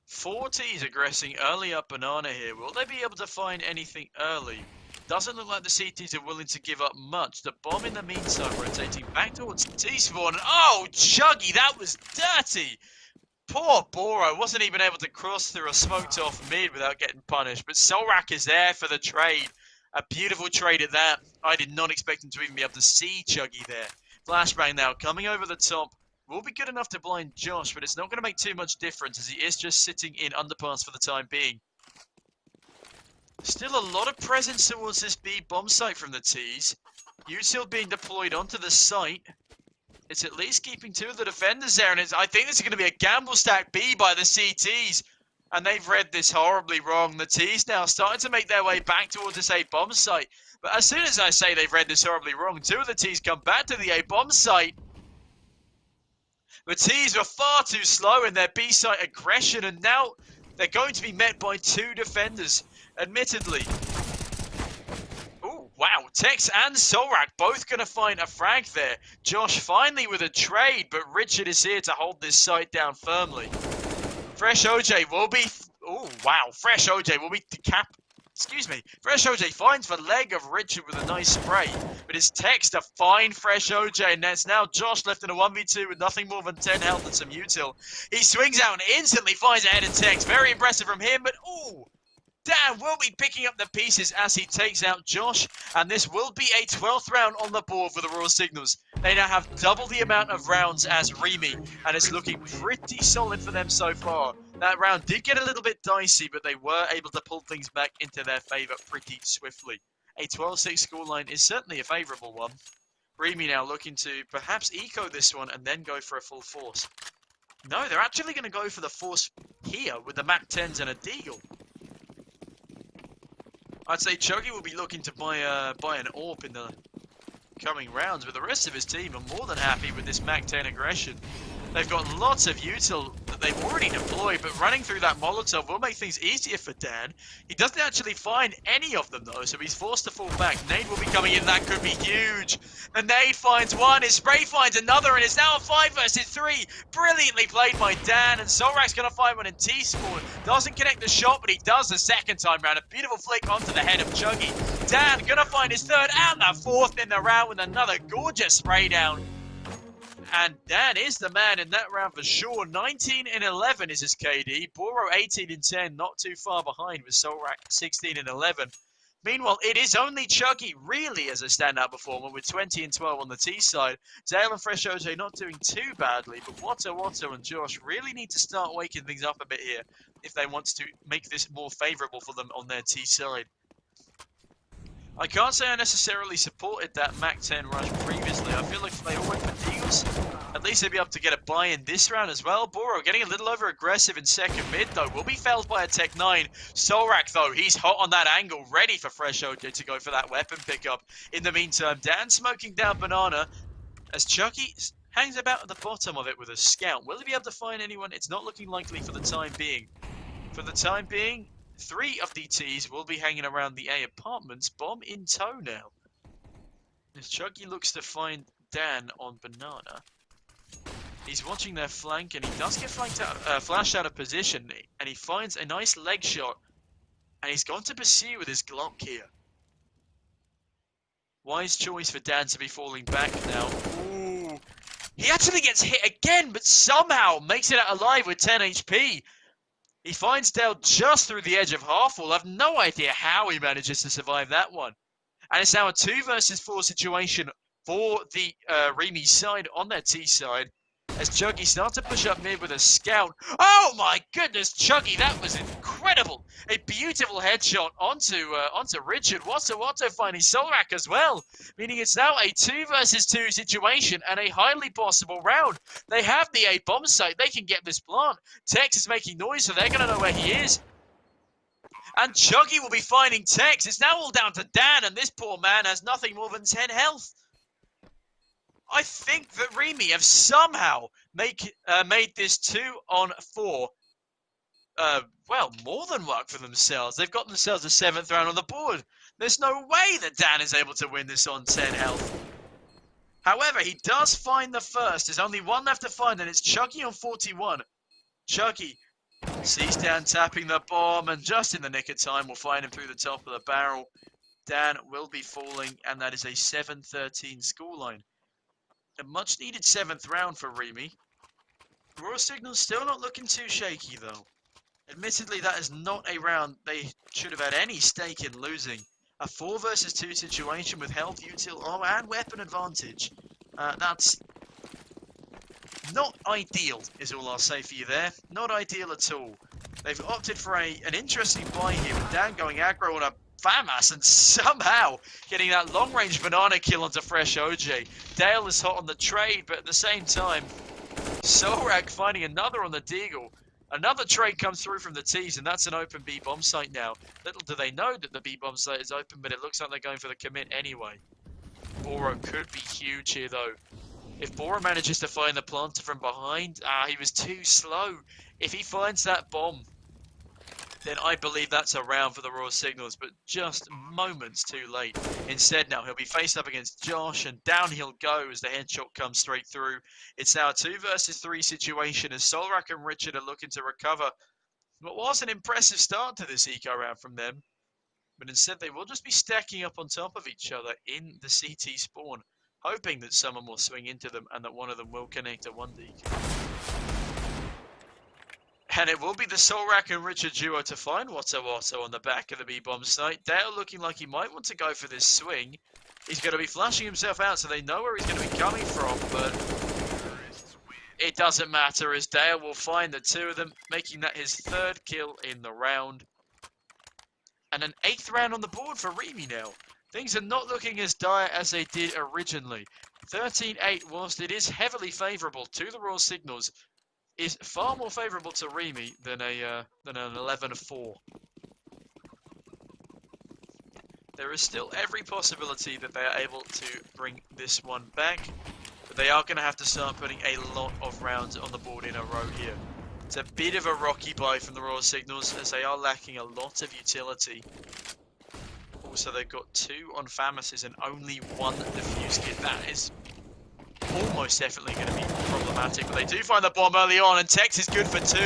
4 T's aggressing early up Banana here. Will they be able to find anything early? Doesn't look like the CTs are willing to give up much. The bomb in the meantime rotating back towards T-spawn. Oh, Chuggy, that was dirty! Poor Boro wasn't even able to cross through a smoked off mid without getting punished. But Solrak is there for the trade. A beautiful trade at that. I did not expect him to even be able to see Chuggy there. Flashbang now coming over the top. Will be good enough to blind Josh, but it's not going to make too much difference as he is just sitting in underpass for the time being. Still a lot of presence towards this B bomb site from the T's. Util being deployed onto the site. It's at least keeping two of the defenders there, and I think this is going to be a gamble stack B by the CTs. And they've read this horribly wrong. The T's now starting to make their way back towards this A bomb site. But as soon as I say they've read this horribly wrong, two of the T's come back to the A bomb site. The T's were far too slow in their B site aggression, and now they're going to be met by two defenders. Admittedly. Oh, wow. Tex and Solrak both going to find a frag there. Josh finally with a trade, but Richard is here to hold this site down firmly. Fresh OJ will be... Oh, wow. Fresh OJ will be Excuse me. Fresh OJ finds the leg of Richard with a nice spray. But it's Tex to find Fresh OJ. And it's now Josh left in a 1v2 with nothing more than 10 health and some util. He swings out and instantly finds ahead of Tex. Very impressive from him, but ooh. Dan will be picking up the pieces as he takes out Josh, and this will be a 12th round on the board for the Royal Signals. They now have double the amount of rounds as Remy, and it's looking pretty solid for them so far. That round did get a little bit dicey, but they were able to pull things back into their favour pretty swiftly. A 12-6 scoreline is certainly a favourable one. Remy now looking to perhaps eco this one and then go for a full force. No, they're actually going to go for the force here with the MAC-10s and a Deagle. I'd say Chuggy will be looking to buy an AWP in the coming rounds, but the rest of his team are more than happy with this MAC-10 aggression. They've got lots of util that they've already deployed, but running through that Molotov will make things easier for Dan. He doesn't actually find any of them, though, so he's forced to fall back. Nade will be coming in. That could be huge. The nade finds one. His spray finds another, and it's now a 5 versus 3. Brilliantly played by Dan, and Solrak's going to find one in T-spawn. Doesn't connect the shot, but he does the second time round. A beautiful flick onto the head of Chuggy. Dan going to find his third and the fourth in the round with another gorgeous spray down. And Dan is the man in that round for sure. 19 and 11 is his KD. Boro 18 and 10, not too far behind with Solrak 16 and 11. Meanwhile, it is only Chuggy really as a standout performer with 20 and 12 on the T side. Zale and Fresh OJ not doing too badly, but Watto and Josh really need to start waking things up a bit here if they want to make this more favourable for them on their T side. I can't say I necessarily supported that MAC-10 rush previously. I feel like if they all went for Deagles, at least they'd be able to get a buy in this round as well. Boro getting a little over aggressive in second mid though. Will be felled by a Tech 9. Solrak though, he's hot on that angle, ready for Fresh OJ to go for that weapon pickup. In the meantime, Dan smoking down Banana as Chucky hangs about at the bottom of it with a scout. Will he be able to find anyone? It's not looking likely for the time being. For the time being, 3 of the T's will be hanging around the A apartments, bomb in tow now. As Chuggy looks to find Dan on Banana, he's watching their flank and he does get flashed out of position, and he finds a nice leg shot, and he's gone to pursue with his Glock here. Wise choice for Dan to be falling back now. Ooh. He actually gets hit again, but somehow makes it out alive with 10 HP. He finds Dale just through the edge of half wall. I have no idea how he manages to survive that one. And it's now a 2 versus 4 situation for the Remy side on their T side. As Chuggy starts to push up mid with a scout. Oh my goodness, Chuggy, that was incredible. A beautiful headshot onto Richard. Watto finding Solrak as well. Meaning it's now a 2 versus 2 situation and a highly possible round. They have the A bomb site. They can get this plant. Tex is making noise, so they're going to know where he is. And Chuggy will be finding Tex. It's now all down to Dan, and this poor man has nothing more than 10 health. I think that Remy have somehow made this 2 on 4, well, more than work for themselves. They've got themselves a 7th round on the board. There's no way that Dan is able to win this on 10 health. However, he does find the first. There's only one left to find, and it's Chuggy on 41. Chuggy sees Dan tapping the bomb, and just in the nick of time, will find him through the top of the barrel. Dan will be falling, and that is a 7-13 scoreline. A much needed 7th round for Remy. Raw Signal's still not looking too shaky though. Admittedly, that is not a round they should have had any stake in losing. A 4 versus 2 situation with health, util, and weapon advantage. That's not ideal, is all I'll say for you there. Not ideal at all. They've opted for an interesting buy here with Dan going aggro on a FAMAS and somehow getting that long-range banana kill onto Fresh OJ. Dale is hot on the trade, but at the same time, Solrak finding another on the Deagle. Another trade comes through from the T's, and that's an open B bomb site now. Little do they know that the B bomb site is open, but it looks like they're going for the commit anyway. Boro could be huge here, though. If Boro manages to find the planter from behind, he was too slow. If he finds that bomb, then I believe that's a round for the Raw Signals, but just moments too late. Instead now, he'll be faced up against Josh, and down he'll go as the headshot comes straight through. It's now a 2 versus 3 situation as Solrak and Richard are looking to recover what was an impressive start to this eco round from them. But instead, they will just be stacking up on top of each other in the CT spawn, hoping that someone will swing into them and that one of them will connect a 1D. And it will be the Solrak and Richard duo to find Watto Watto on the back of the B-bomb site. Dale looking like he might want to go for this swing. He's going to be flashing himself out so they know where he's going to be coming from, but it doesn't matter as Dale will find the two of them, making that his 3rd kill in the round. And an 8th round on the board for Remy now. Things are not looking as dire as they did originally. 13-8, whilst it is heavily favourable to the Raw Signals, is far more favourable to Remy than an 11-4. There is still every possibility that they are able to bring this one back, but they are going to have to start putting a lot of rounds on the board in a row here. It's a bit of a rocky buy from the Raw Signals as they are lacking a lot of utility. Also, they've got 2 on FAMASes and only 1 defuse kit. That is almost definitely going to be problematic, but they do find the bomb early on, and Tex is good for 2.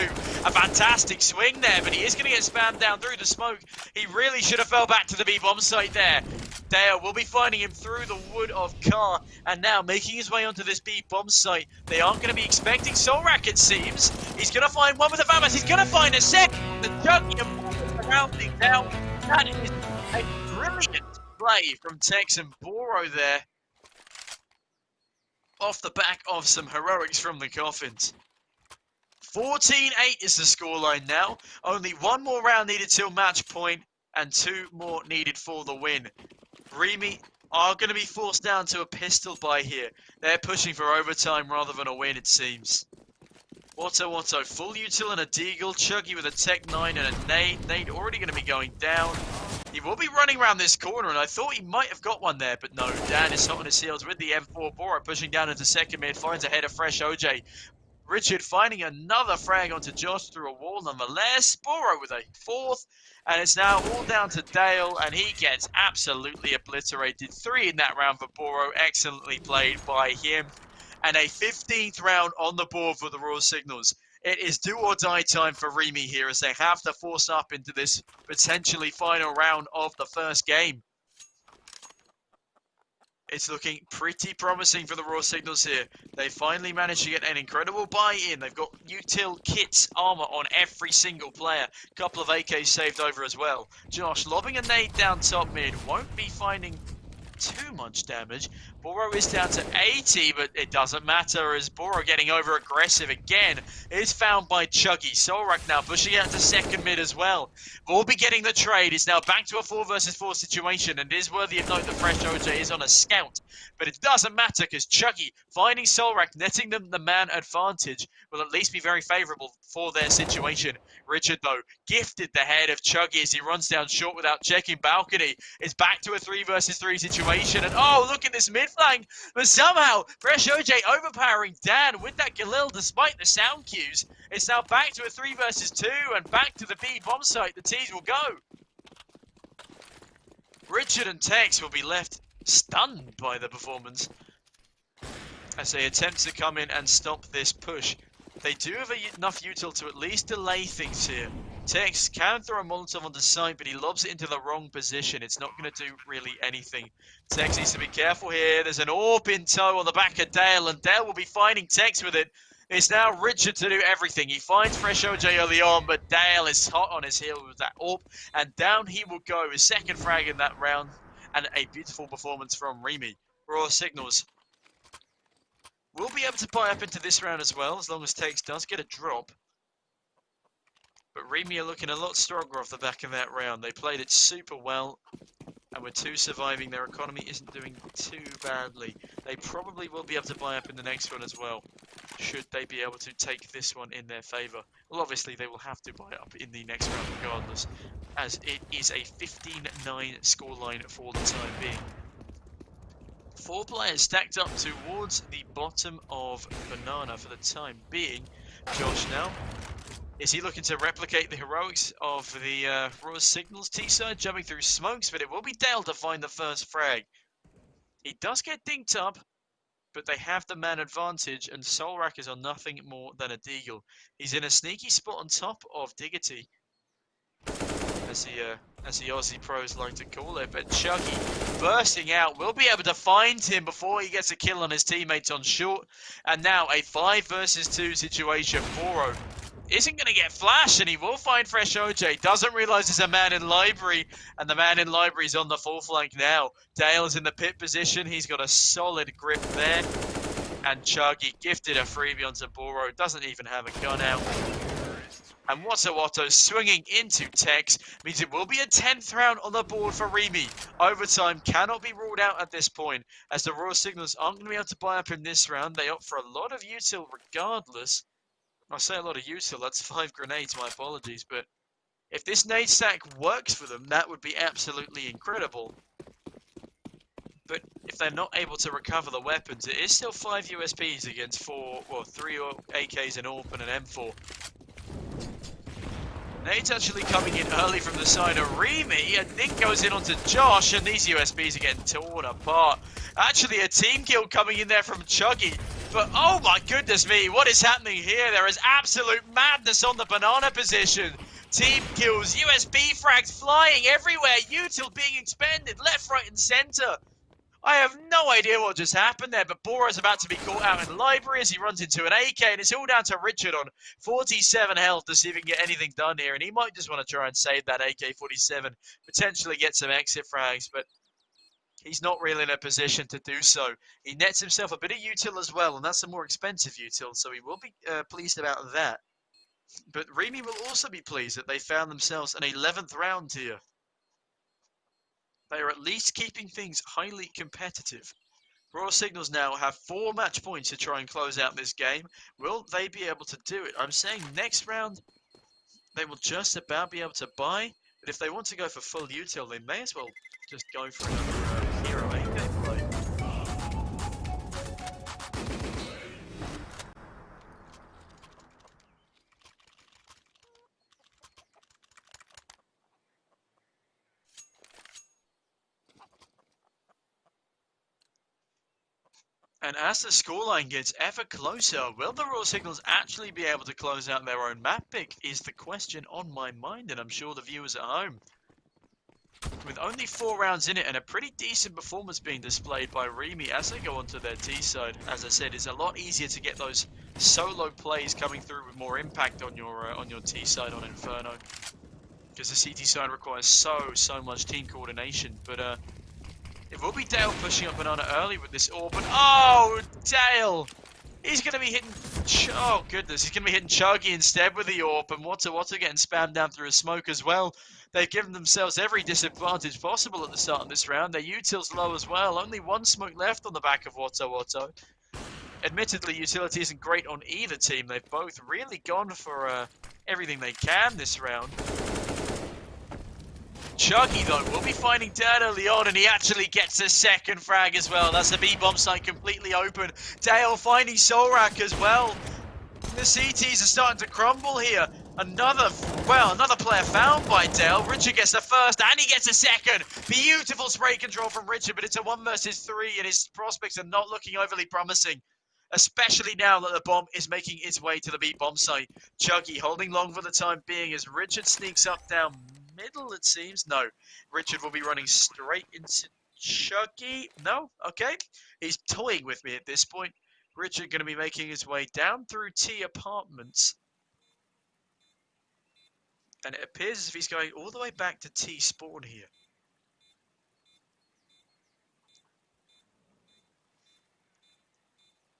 A fantastic swing there, but he is going to get spammed down through the smoke. He really should have fell back to the B-bomb site there. Dale will be finding him through the wood of Car, and now making his way onto this B-bomb site. They aren't going to be expecting Solrak, it seems. He's going to find one with the FAMAS. He's going to find a second. The Juggy and rounding down. That is a brilliant play from Tex and Boro there, off the back of some heroics from the Coffins. 14-8 is the scoreline now. Only 1 more round needed till match point, and 2 more needed for the win. Remy are going to be forced down to a pistol buy here. They're pushing for overtime rather than a win, it seems. Watto Watto, full util and a deagle. Chuggy with a Tech 9 and a nade. Nade already going to be going down. He will be running around this corner, and I thought he might have got one there, but no. Dan is hot on his heels with the M4. Boro pushing down into second mid, finds a head of Fresh OJ. Richard finding another frag onto Josh through a wall nonetheless. Boro with a 4th, and it's now all down to Dale, and he gets absolutely obliterated. 3 in that round for Boro, excellently played by him. And a 15th round on the board for the Raw Signals. It is do or die time for Remy here as they have to force up into this potentially final round of the first game. It's looking pretty promising for the Raw Signals here. They finally managed to get an incredible buy-in. They've got util kits, armor on every single player. A couple of AKs saved over as well. Josh lobbing a nade down top mid. Won't be finding too much damage. Boro is down to 80, but it doesn't matter as Boro getting over aggressive again is found by Chuggy. Solrak now pushing out to second mid as well. Will be getting the trade. It's now back to a 4 versus 4 situation, and it is worthy of note that Fresh OJ is on a scout, but it doesn't matter because Chuggy finding Solrak, netting them the man advantage, will at least be very favorable for their situation. Richard though gifted the head of Chuggy as he runs down short without checking balcony. It's back to a 3 versus 3 situation, and oh, look at this mid flank, but somehow Fresh OJ overpowering Dan with that Galil despite the sound cues. It's now back to a 3 versus 2 and back to the B bomb site. The T's will go. Richard and Tex will be left stunned by the performance as they attempt to come in and stop this push. They do have enough util to at least delay things here. Tex can throw a Molotov on the site, but he lobs it into the wrong position. It's not going to do really anything. Tex needs to be careful here. There's an orb in tow on the back of Dale, and Dale will be finding Tex with it. It's now Richard to do everything. He finds Fresh OJ early on, but Dale is hot on his heel with that orb, and down he will go. His second frag in that round, and a beautiful performance from Remy. Raw Signals will be able to buy up into this round as well, as long as Tex does get a drop. But Remy are looking a lot stronger off the back of that round. They played it super well, and with 2 surviving, their economy isn't doing too badly. They probably will be able to buy up in the next one as well, should they be able to take this one in their favour. Well, obviously, they will have to buy up in the next round regardless, as it is a 15-9 scoreline for the time being. 4 players stacked up towards the bottom of Banana for the time being. Josh now. Is he looking to replicate the heroics of the Raw Signals T-side, jumping through smokes? But it will be Dale to find the first frag. He does get dinked up, but they have the man advantage, and Solrak is on nothing more than a deagle. He's in a sneaky spot on top of Diggity, as the Aussie pros like to call it. But Chuggy bursting out will be able to find him before he gets a kill on his teammates on short. And now a 5 versus 2 situation. Boro isn't going to get flash, and he will find Fresh OJ. Doesn't realise there's a man in library, and the man in library is on the full flank now. Dale's in the pit position. He's got a solid grip there. And Chuggy gifted a freebie onto Boro. Doesn't even have a gun out. And Watto swinging into Tex means it will be a 10th round on the board for Remy. Overtime cannot be ruled out at this point, as the Raw Signals aren't going to be able to buy up in this round. They opt for a lot of util regardless. I say a lot of util, that's 5 grenades, my apologies. But if this nade stack works for them, that would be absolutely incredible. But if they're not able to recover the weapons, it is still 5 USPs against 3 AKs, an AWP and an M4. Nade's actually coming in early from the side of Remy, and Nick goes in onto Josh, and these USBs are getting torn apart. Actually, a team kill coming in there from Chuggy, but oh my goodness me, what is happening here? There is absolute madness on the banana position. Team kills, USB frags flying everywhere, util being expended left, right, and center. I have no idea what just happened there, but Boro's about to be caught out in library as he runs into an AK, and it's all down to Richard on 47 health to see if he can get anything done here, and he might just want to try and save that AK-47, potentially get some exit frags, but he's not really in a position to do so. He nets himself a bit of util as well, and that's a more expensive util, so he will be pleased about that. But Remy will also be pleased that they found themselves an 11th round here. They are at least keeping things highly competitive. Raw Signals now have 4 match points to try and close out this game. Will they be able to do it? I'm saying next round, they will just about be able to buy. But if they want to go for full util, they may as well just go for another hero AK play. And as the scoreline gets ever closer, will the Raw Signals actually be able to close out their own map pick is the question on my mind, and I'm sure the viewers at home. With only 4 rounds in it and a pretty decent performance being displayed by Remy as they go onto their T side. As I said, it's a lot easier to get those solo plays coming through with more impact on your T side on Inferno, because the CT side requires so much team coordination. But it will be Dale pushing up Banana early with this orb, and oh, Dale! He's going to be hitting, oh goodness, he's going to be hitting Chuggy instead with the orb, and Watto getting spammed down through a smoke as well. They've given themselves every disadvantage possible at the start of this round. Their util's low as well, only 1 smoke left on the back of Watto. Admittedly, utility isn't great on either team. They've both really gone for everything they can this round. Chuggy, though, will be finding Dale early on, and he actually gets a second frag as well. That's the B-bomb site completely open. Dale finding Solrak as well. The CTs are starting to crumble here. Another player found by Dale. Richard gets the first, and he gets a second. Beautiful spray control from Richard, but it's a 1 versus 3, and his prospects are not looking overly promising. especially now that the bomb is making its way to the B bomb site. Chuggy holding long for the time being as Richard sneaks up down middle, it seems. No, Richard will be running straight into Chuggy. No? Okay. He's toying with me at this point. Richard going to be making his way down through T apartments. And it appears as if he's going all the way back to T spawn here.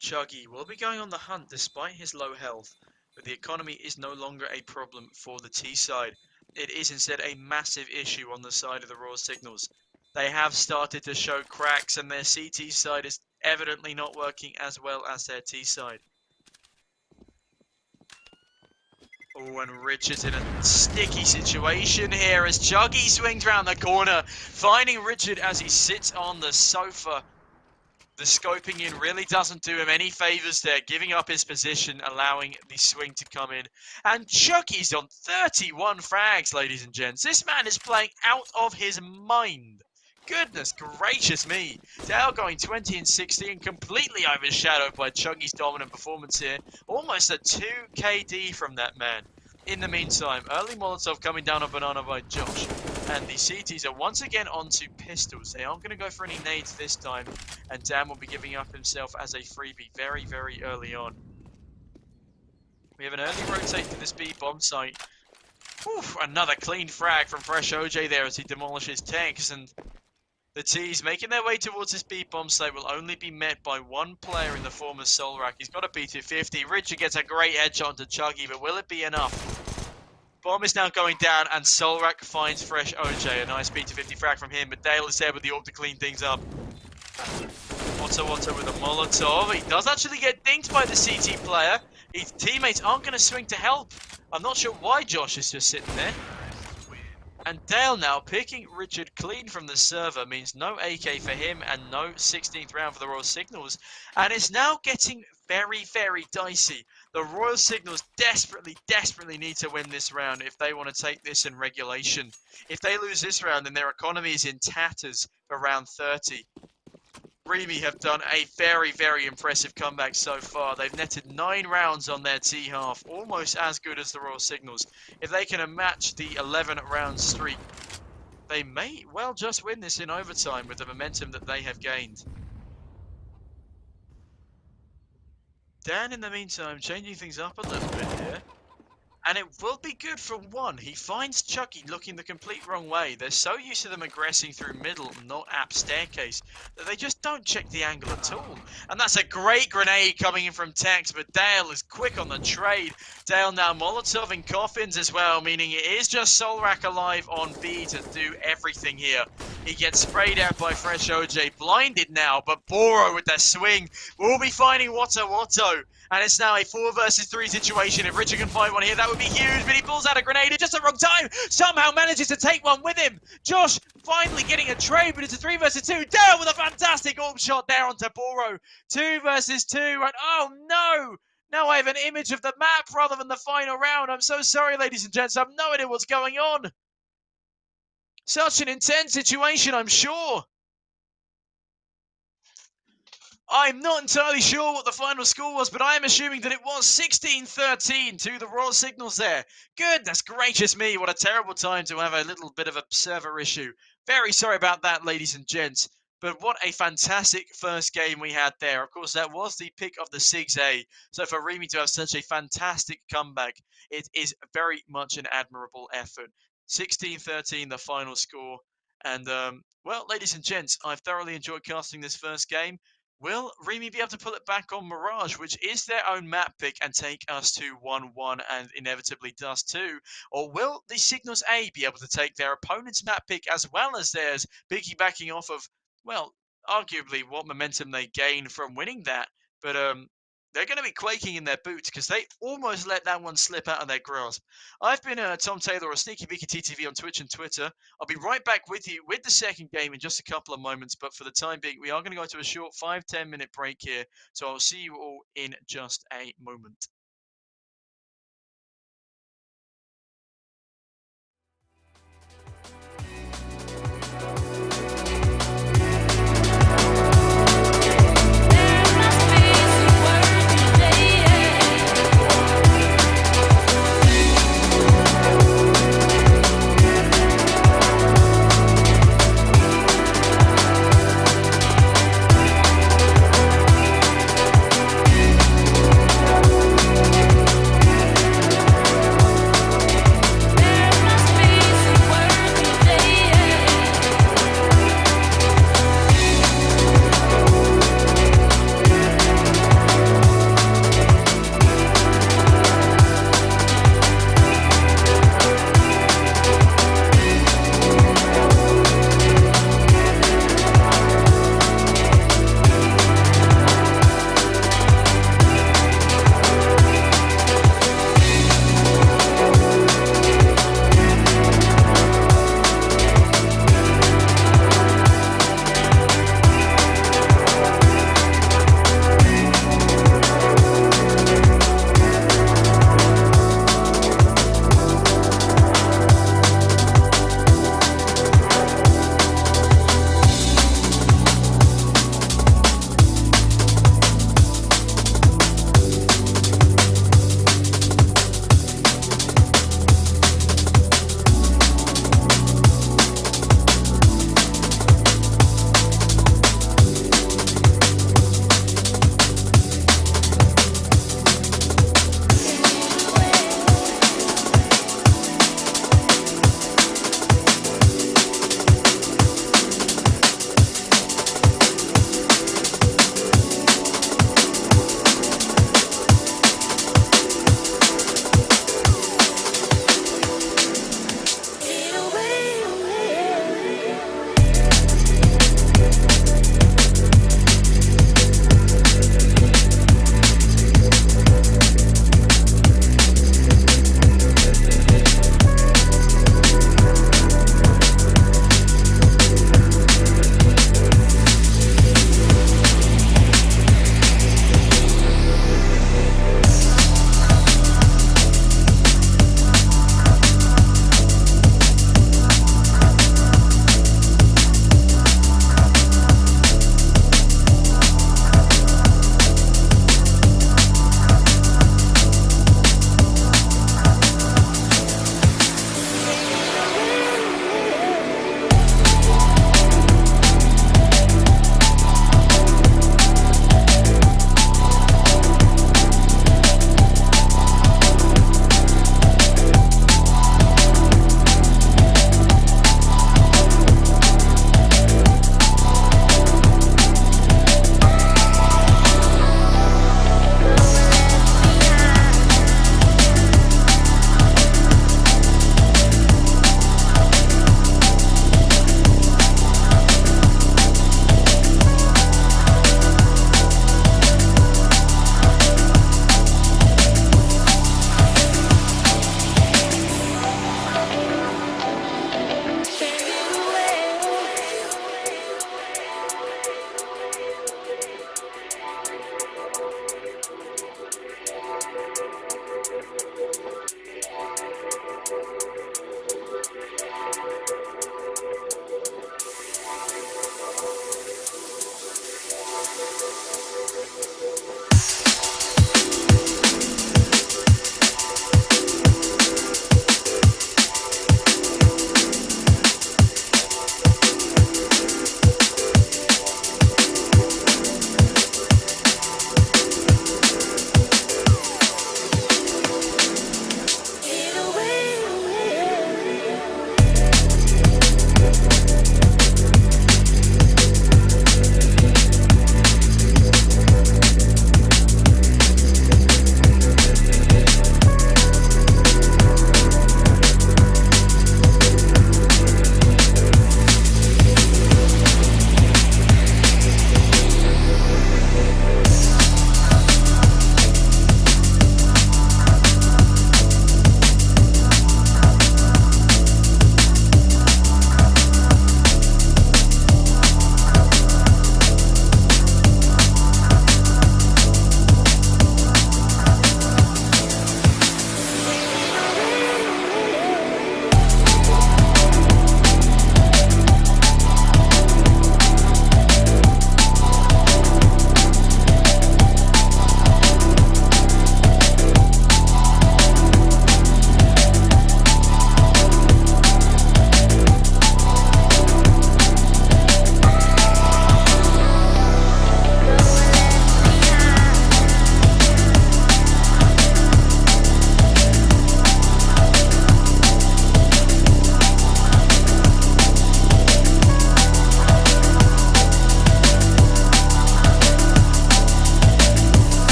Chuggy will be going on the hunt despite his low health, but the economy is no longer a problem for the T side. It is instead a massive issue on the side of the Royal Signals. They have started to show cracks and their CT side is evidently not working as well as their T side. Oh, and Richard's in a sticky situation here as Chuggy swings round the corner, finding Richard as he sits on the sofa. The scoping in really doesn't do him any favours there, giving up his position, allowing the swing to come in. And Chuggy's on 31 frags, ladies and gents. This man is playing out of his mind. Goodness gracious me. Dale going 20 and 16, completely overshadowed by Chuggy's dominant performance here. Almost a 2 KD from that man. In the meantime, early Molotov coming down a banana by Josh. And the CTs are once again onto pistols. They aren't going to go for any nades this time. And Dan will be giving up himself as a freebie very, very early on. We have an early rotate to this B bomb site. Oof, another clean frag from Fresh OJ there as he demolishes tanks. And the T's making their way towards this B bomb site will only be met by one player in the form of Solrak. He's got a B250. Richard gets a great headshot to Chuggy, but will it be enough? Bomb is now going down, and Solrak finds Fresh OJ. A nice B250 frag from him, but Dale is there with the AWP to clean things up. Otto with a Molotov. He does actually get dinked by the CT player. His teammates aren't going to swing to help. I'm not sure why Josh is just sitting there. And Dale now picking Richard clean from the server means no AK for him and no 16th round for the Royal Signals. And it's now getting very, very dicey. The Royal Signals desperately need to win this round if they want to take this in regulation. If they lose this round, then their economy is in tatters for round 30. Remy have done a very, very impressive comeback so far. They've netted 9 rounds on their T half, almost as good as the Royal Signals. If they can match the 11 round streak, they may well just win this in overtime with the momentum that they have gained. Dan, in the meantime, changing things up a little bit here. And it will be good for one. He finds Chucky looking the complete wrong way. They're so used to them aggressing through middle, not up staircase, that they just don't check the angle at all. And that's a great grenade coming in from Tex, but Dale is quick on the trade. Dale now Molotov in coffins as well, meaning it is just Solrak alive on B to do everything here. He gets sprayed out by Fresh OJ, blinded now, but Boro with that swing will be finding Watto. And it's now a 4 versus 3 situation. If Richard can find one here, that would be huge. But he pulls out a grenade at just the wrong time. Somehow manages to take one with him. Josh finally getting a trade, but it's a 3 versus 2. Down with a fantastic AWP shot there onto Boro. 2 versus 2. And oh no! Now I have an image of the map rather than the final round. I'm so sorry, ladies and gents. I have no idea what's going on. Such an intense situation, I'm sure. I'm not entirely sure what the final score was, but I am assuming that it was 16-13 to the Royal Signals there. Goodness gracious me, what a terrible time to have a little bit of a server issue. Very sorry about that, ladies and gents. But what a fantastic first game we had there. Of course, that was the pick of the 6A. So for Remy to have such a fantastic comeback, it is very much an admirable effort. 16-13, the final score. And, well, ladies and gents, I've thoroughly enjoyed casting this first game. Will Remy be able to pull it back on Mirage, which is their own map pick, and take us to 1-1 and inevitably does too? Or will the Signals A be able to take their opponent's map pick as well as theirs, piggybacking off of, well, arguably what momentum they gain from winning that? But they're going to be quaking in their boots because they almost let that one slip out of their grasp. I've been Tom Taylor or Sneaky Beaky TTV on Twitch and Twitter. I'll be right back with you with the second game in just a couple of moments. But for the time being, we are going to go to a short 5-10 minute break here. So I'll see you all in just a moment. There must be some words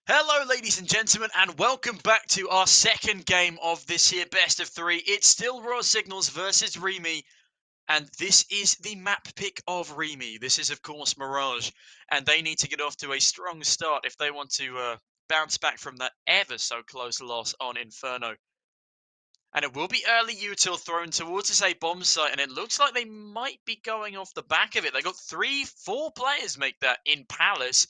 Hello, ladies and gentlemen, and welcome back to our second game of this here best of three. It's still Raw Signals versus Remy, and this is the map pick of Remy. This is, of course, Mirage, and they need to get off to a strong start if they want to bounce back from that ever so close loss on Inferno. And it will be early util thrown towards this A bomb site, and it looks like they might be going off the back of it. They got 4 players make that in Palace.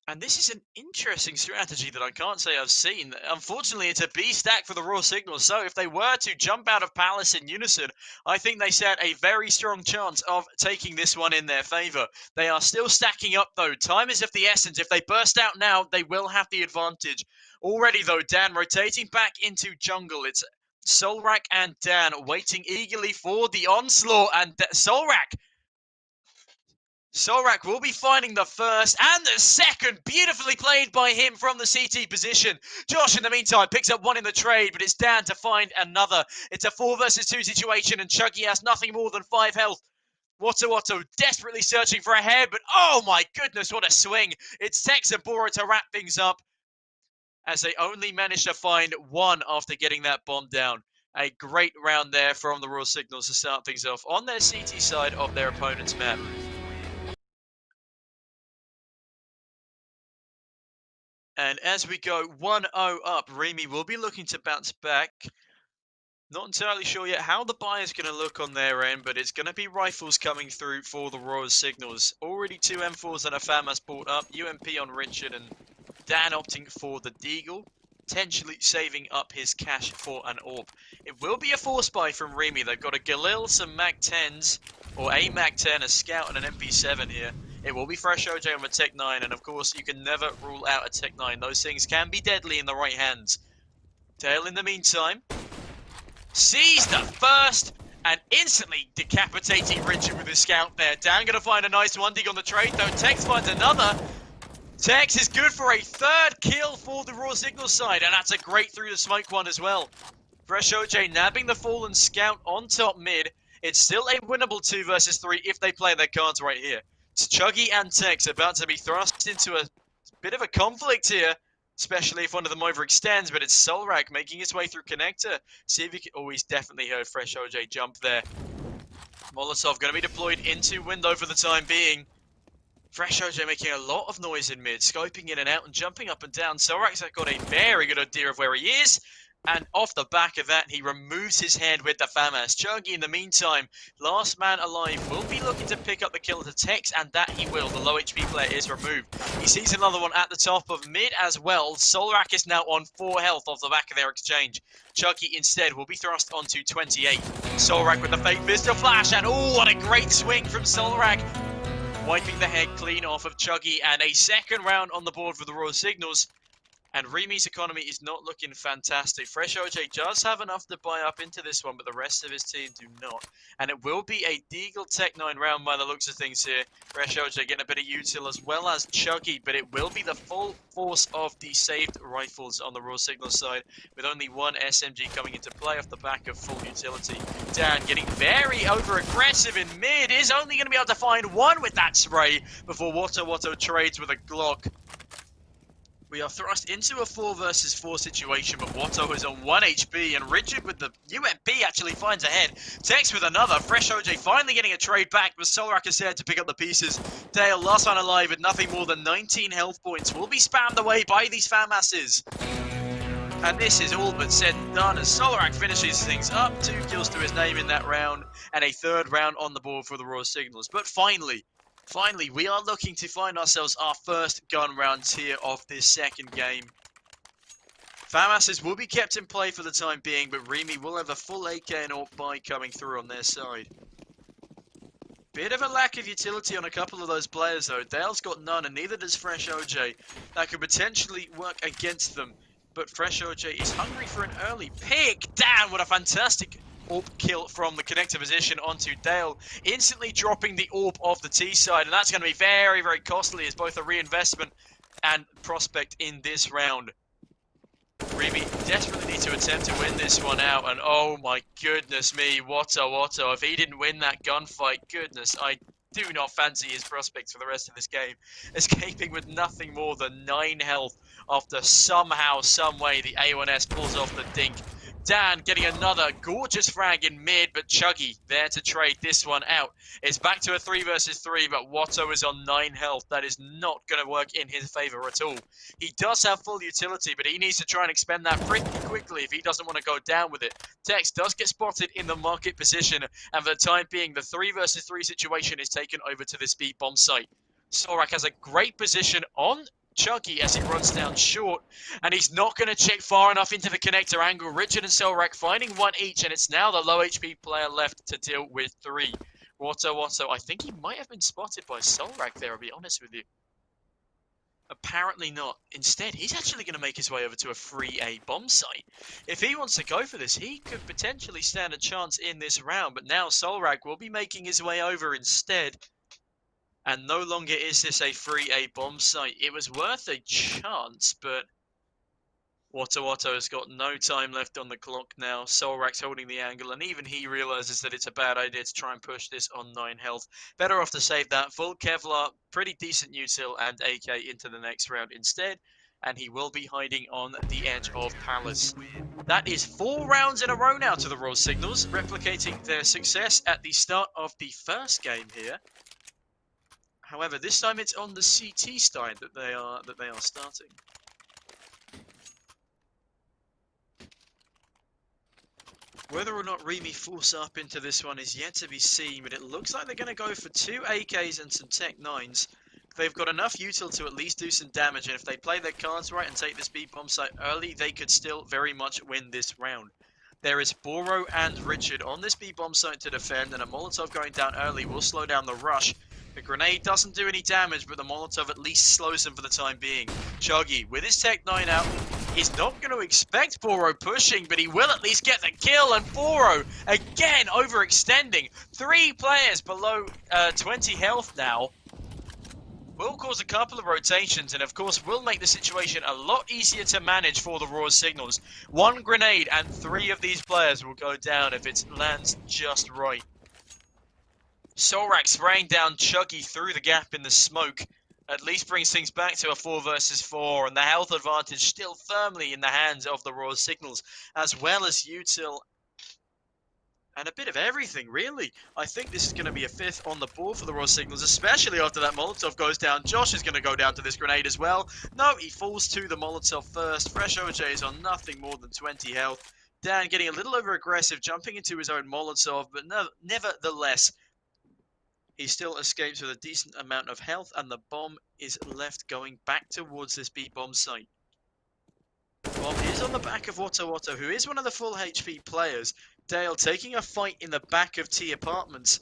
And this is an interesting strategy that I can't say I've seen. Unfortunately, it's a B stack for the Raw Signals. So if they were to jump out of Palace in unison, I think they stand a very strong chance of taking this one in their favour. They are still stacking up, though. Time is of the essence. If they burst out now, they will have the advantage. Already, though, Dan rotating back into jungle. It's Solrak and Dan waiting eagerly for the onslaught. And Solrak will be finding the first and the second. Beautifully played by him from the CT position. Josh, in the meantime, picks up one in the trade, but it's Dan to find another. It's a 4 versus 2 situation, and Chuggy has nothing more than 5 health. Watto desperately searching for a head, but oh my goodness, what a swing. It's Tex and Bora to wrap things up, as they only managed to find one after getting that bomb down. A great round there from the Raw Signals to start things off on their CT side of their opponent's map. And as we go 1-0 up, Remy will be looking to bounce back. Not entirely sure yet how the buy is going to look on their end, but it's going to be rifles coming through for the Raw Signals. Already 2 M4s and a FAMAS bought up. UMP on Richard, and Dan opting for the Deagle, potentially saving up his cash for an AWP. It will be a force buy from Remy. They've got a Galil, some MAC-10s, or a MAC-10, a Scout, and an MP7 here. It will be Fresh OJ on the Tech 9, and of course, you can never rule out a Tech 9. Those things can be deadly in the right hands. Dale, in the meantime, sees the first and instantly decapitating Richard with his Scout there. Dan going to find a nice one dig on the trade, though. Tex finds another. Tex is good for a 3rd kill for the Raw Signals side, and that's a great through the smoke one as well. Fresh OJ nabbing the fallen Scout on top mid. It's still a winnable 2 versus 3 if they play their cards right here. It's Chuggy and Tex about to be thrust into a bit of a conflict here, especially if one of them overextends, but it's Solrak making his way through connector. See if he can... Oh, he's definitely heard Fresh OJ jump there. Molotov going to be deployed into window for the time being. Fresh OJ making a lot of noise in mid, scoping in and out and jumping up and down. Solrak's got a very good idea of where he is. And off the back of that, he removes his head with the FAMAS. Chuggy, in the meantime, last man alive, will be looking to pick up the kill to Tex, and that he will. The low HP player is removed. He sees another one at the top of mid as well. Solrak is now on 4 health off the back of their exchange. Chuggy instead will be thrust onto 28. Solrak with the fake Vista Flash, and oh, what a great swing from Solrak. Wiping the head clean off of Chuggy, and a second round on the board for the Raw Signals. And Remy's economy is not looking fantastic. Fresh OJ does have enough to buy up into this one, but the rest of his team do not. And it will be a Deagle Tech 9 round by the looks of things here. Fresh OJ getting a bit of util as well as Chuggy, but it will be the full force of the saved rifles on the Raw Signal side, with only 1 SMG coming into play off the back of full utility. Dan getting very over-aggressive in mid, is only going to be able to find 1 with that spray before Watto trades with a Glock. We are thrust into a 4 versus 4 situation, but Watto is on 1 HP, and Richard with the UMP actually finds a head. Tex with another. Fresh OJ finally getting a trade back, but Solrak is there to pick up the pieces. Dale, last one alive with nothing more than 19 health points, will be spammed away by these FAMASes. And this is all but said and done as Solrak finishes things up. 2 kills to his name in that round, and a 3rd round on the board for the Raw Signals. But finally, we are looking to find ourselves our first gun rounds here of this second game. FAMASes will be kept in play for the time being, but Remy will have a full AK and AWP buy coming through on their side. Bit of a lack of utility on a couple of those players though. Dale's got none, and neither does Fresh OJ. That could potentially work against them, but Fresh OJ is hungry for an early pick. Damn, what a fantastic AWP kill from the connector position onto Dale, instantly dropping the AWP off the T side, and that's going to be very, very costly as both a reinvestment and prospect in this round. Remy desperately need to attempt to win this one out, and oh my goodness me, Watto, if he didn't win that gunfight, goodness, I do not fancy his prospects for the rest of this game. Escaping with nothing more than 9 health after somehow, someway, the A1S pulls off the dink. Dan getting another gorgeous frag in mid, but Chuggy there to trade this one out. It's back to a 3 versus 3, but Watto is on 9 health. That is not going to work in his favor at all. He does have full utility, but he needs to try and expend that pretty quickly if he doesn't want to go down with it. Tex does get spotted in the market position, and for the time being, the 3 versus 3 situation is taken over to this B bomb site. Solrak has a great position on Chuggy as he runs down short, and he's not going to check far enough into the connector angle. Richard and Solrak finding one each, and it's now the low HP player left to deal with 3. Watto, I think he might have been spotted by Solrak there, I'll be honest with you. Apparently not. Instead, he's actually going to make his way over to a free A bomb site. If he wants to go for this, he could potentially stand a chance in this round, but now Solrak will be making his way over instead. And no longer is this a free A bomb site. It was worth a chance, but Watto has got no time left on the clock now. Solrak's holding the angle, and even he realizes that it's a bad idea to try and push this on 9 health. Better off to save that. Full Kevlar, pretty decent util, and AK into the next round instead. And he will be hiding on the edge of Palace. That is 4 rounds in a row now to the Royal Signals, replicating their success at the start of the first game here. However, this time it's on the CT side that they are starting. Whether or not Remy force up into this one is yet to be seen, but it looks like they're going to go for 2 AKs and some Tech 9s. They've got enough util to at least do some damage, and if they play their cards right and take this B bomb site early, they could still very much win this round. There is Boro and Richard on this B bomb site to defend, and a Molotov going down early will slow down the rush. The grenade doesn't do any damage, but the Molotov at least slows them for the time being. Chuggy, with his Tech 9 out, he's not going to expect Boro pushing, but he will at least get the kill, and Boro, again, overextending. 3 players below 20 health now. Will cause a couple of rotations, and of course will make the situation a lot easier to manage for the Raw Signals. 1 grenade, and 3 of these players will go down if it lands just right. Solrak spraying down Chuggy through the gap in the smoke. At least brings things back to a 4 versus 4, and the health advantage still firmly in the hands of the Raw Signals, as well as util and a bit of everything, really. I think this is going to be a 5th on the board for the Raw Signals, especially after that Molotov goes down. Josh is going to go down to this grenade as well. No, he falls to the Molotov first. Fresh OJ is on nothing more than 20 health. Dan getting a little over aggressive, jumping into his own Molotov, but nevertheless, he still escapes with a decent amount of health, and the bomb is left going back towards this B bomb site. Bomb is on the back of Watto, who is one of the full HP players. Dale taking a fight in the back of T Apartments.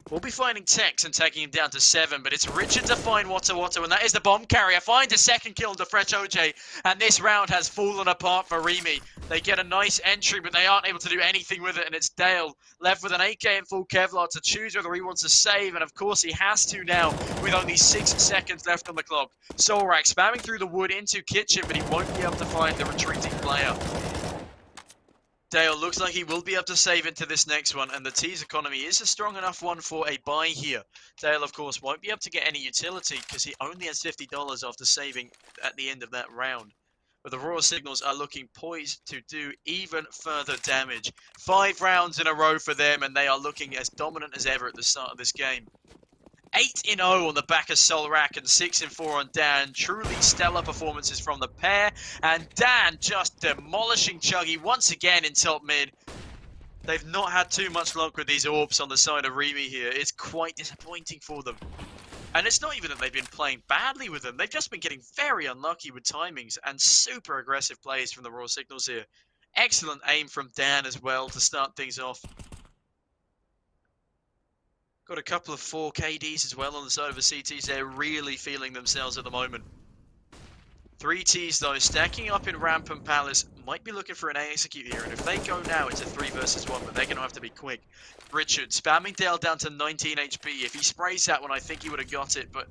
We'll be finding Tex and taking him down to 7, but it's Richard to find Watto, and that is the bomb carrier. Finds a second kill to Fresh OJ, and this round has fallen apart for Remy. They get a nice entry, but they aren't able to do anything with it, and it's Dale left with an AK and full Kevlar to choose whether he wants to save, and of course he has to now with only 6 seconds left on the clock. Solrak spamming through the wood into kitchen, but he won't be able to find the retreating player. Dale looks like he will be able to save into this next one, and the T's economy is a strong enough one for a buy here. Dale, of course, won't be able to get any utility because he only has $50 after saving at the end of that round. But the Raw Signals are looking poised to do even further damage. 5 rounds in a row for them, and they are looking as dominant as ever at the start of this game. 8-0 on the back of Solrak and 6-4 on Dan. Truly stellar performances from the pair. And Dan just demolishing Chuggy once again in top mid. They've not had too much luck with these orbs on the side of Remy here. It's quite disappointing for them. And it's not even that they've been playing badly with them. They've just been getting very unlucky with timings and super aggressive plays from the Raw Signals here. Excellent aim from Dan as well to start things off. Got a couple of 4 KDs as well on the side of the CTs. They're really feeling themselves at the moment. 3 Ts though, stacking up in Ramp and Palace. Might be looking for an A execute here, and if they go now, it's a 3 versus 1, but they're going to have to be quick. Richard spamming Dale down to 19 HP. If he sprays that one, I think he would have got it, but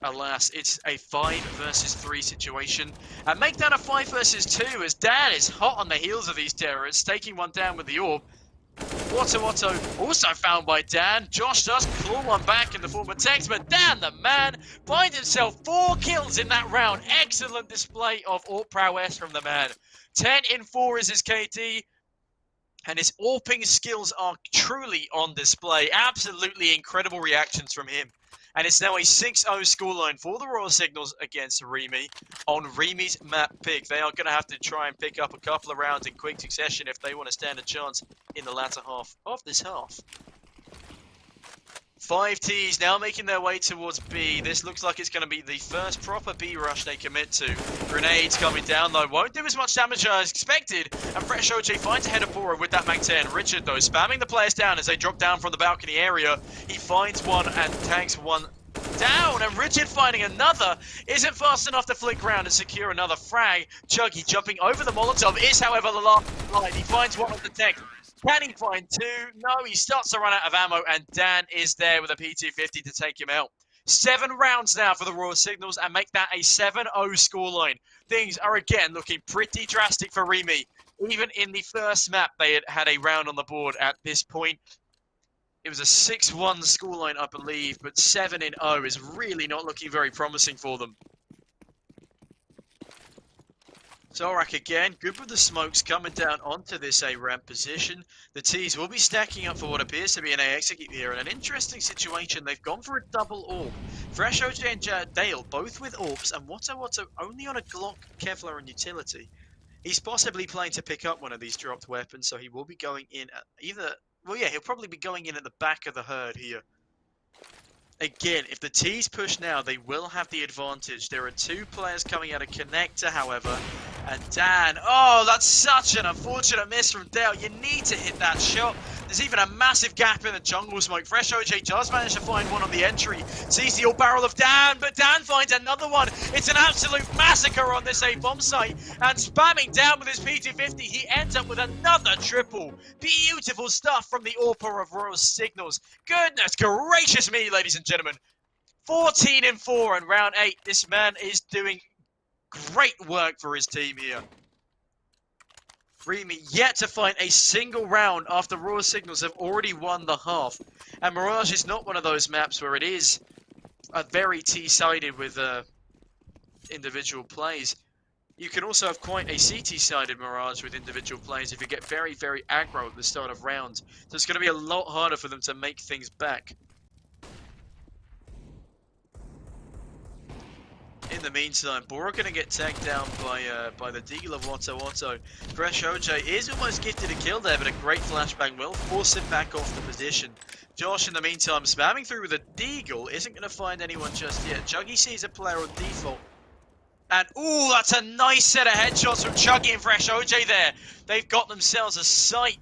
alas, it's a 5 versus 3 situation. And make that a 5 versus 2 as Dan is hot on the heels of these terrorists, taking one down with the orb. Watto also found by Dan. Josh does claw one back in the form of Tex, but Dan, the man, finds himself 4 kills in that round. Excellent display of AWP prowess from the man. 10 in 4 is his KD. And his AWPing skills are truly on display. Absolutely incredible reactions from him. And it's now a 6-0 scoreline for the Royal Signals against Remy on Remy's map pick. They are going to have to try and pick up a couple of rounds in quick succession if they want to stand a chance in the latter half of this half. 5 Ts now making their way towards B. This looks like it's going to be the first proper B rush they commit to. Grenades coming down though, won't do as much damage as expected. And Fresh OJ finds a head of Boro with that Mag 10. Richard though spamming the players down as they drop down from the balcony area. He finds one and tags one down, and Richard finding another. Isn't fast enough to flick round and secure another frag. Chuggy jumping over the Molotov is however the last line. He finds one on the deck. Can he find 2? No, he starts to run out of ammo, and Dan is there with a P250 to take him out. 7 rounds now for the Royal Signals and make that a 7-0 scoreline. Things are again looking pretty drastic for Remy. Even in the first map, they had a round on the board at this point. It was a 6-1 scoreline, I believe, but 7-0 is really not looking very promising for them. Zorak again, good with the smokes coming down onto this A ramp position. The Ts will be stacking up for what appears to be an A execute here. In an interesting situation, they've gone for a double AWP. Fresh OJ and Dale both with AWPs, and Watto only on a Glock, Kevlar and utility. He's possibly playing to pick up one of these dropped weapons, so he will be going in at either... Well, yeah, he'll probably be going in at the back of the herd here. Again, if the Ts push now, they will have the advantage. There are 2 players coming out of connector, however. And Dan, oh, that's such an unfortunate miss from Dale. You need to hit that shot. There's even a massive gap in the jungle smoke. Fresh OJ does manage to find one on the entry. Sees the all barrel of Dan, but Dan finds another one. It's an absolute massacre on this A bomb site. And spamming down with his P250, he ends up with another triple. Beautiful stuff from the AWPer of Royal Signals. Goodness gracious me, ladies and gentlemen. 14 in 4 in round 8. This man is doing great work for his team here. Remy yet to find a single round after Royal Signals have already won the half. And Mirage is not one of those maps where it is a very T-sided with individual plays. You can also have quite a CT-sided Mirage with individual plays if you get very, very aggro at the start of rounds. So it's going to be a lot harder for them to make things back. In the meantime, Boro going to get tagged down by the Deagle of Watto. Fresh OJ is almost gifted a kill there, but a great flashbang will force him back off the position. Josh, in the meantime, spamming through with a Deagle, isn't going to find anyone just yet. Chuggy sees a player on default. And, ooh, that's a nice set of headshots from Chuggy and Fresh OJ there. They've got themselves a sight.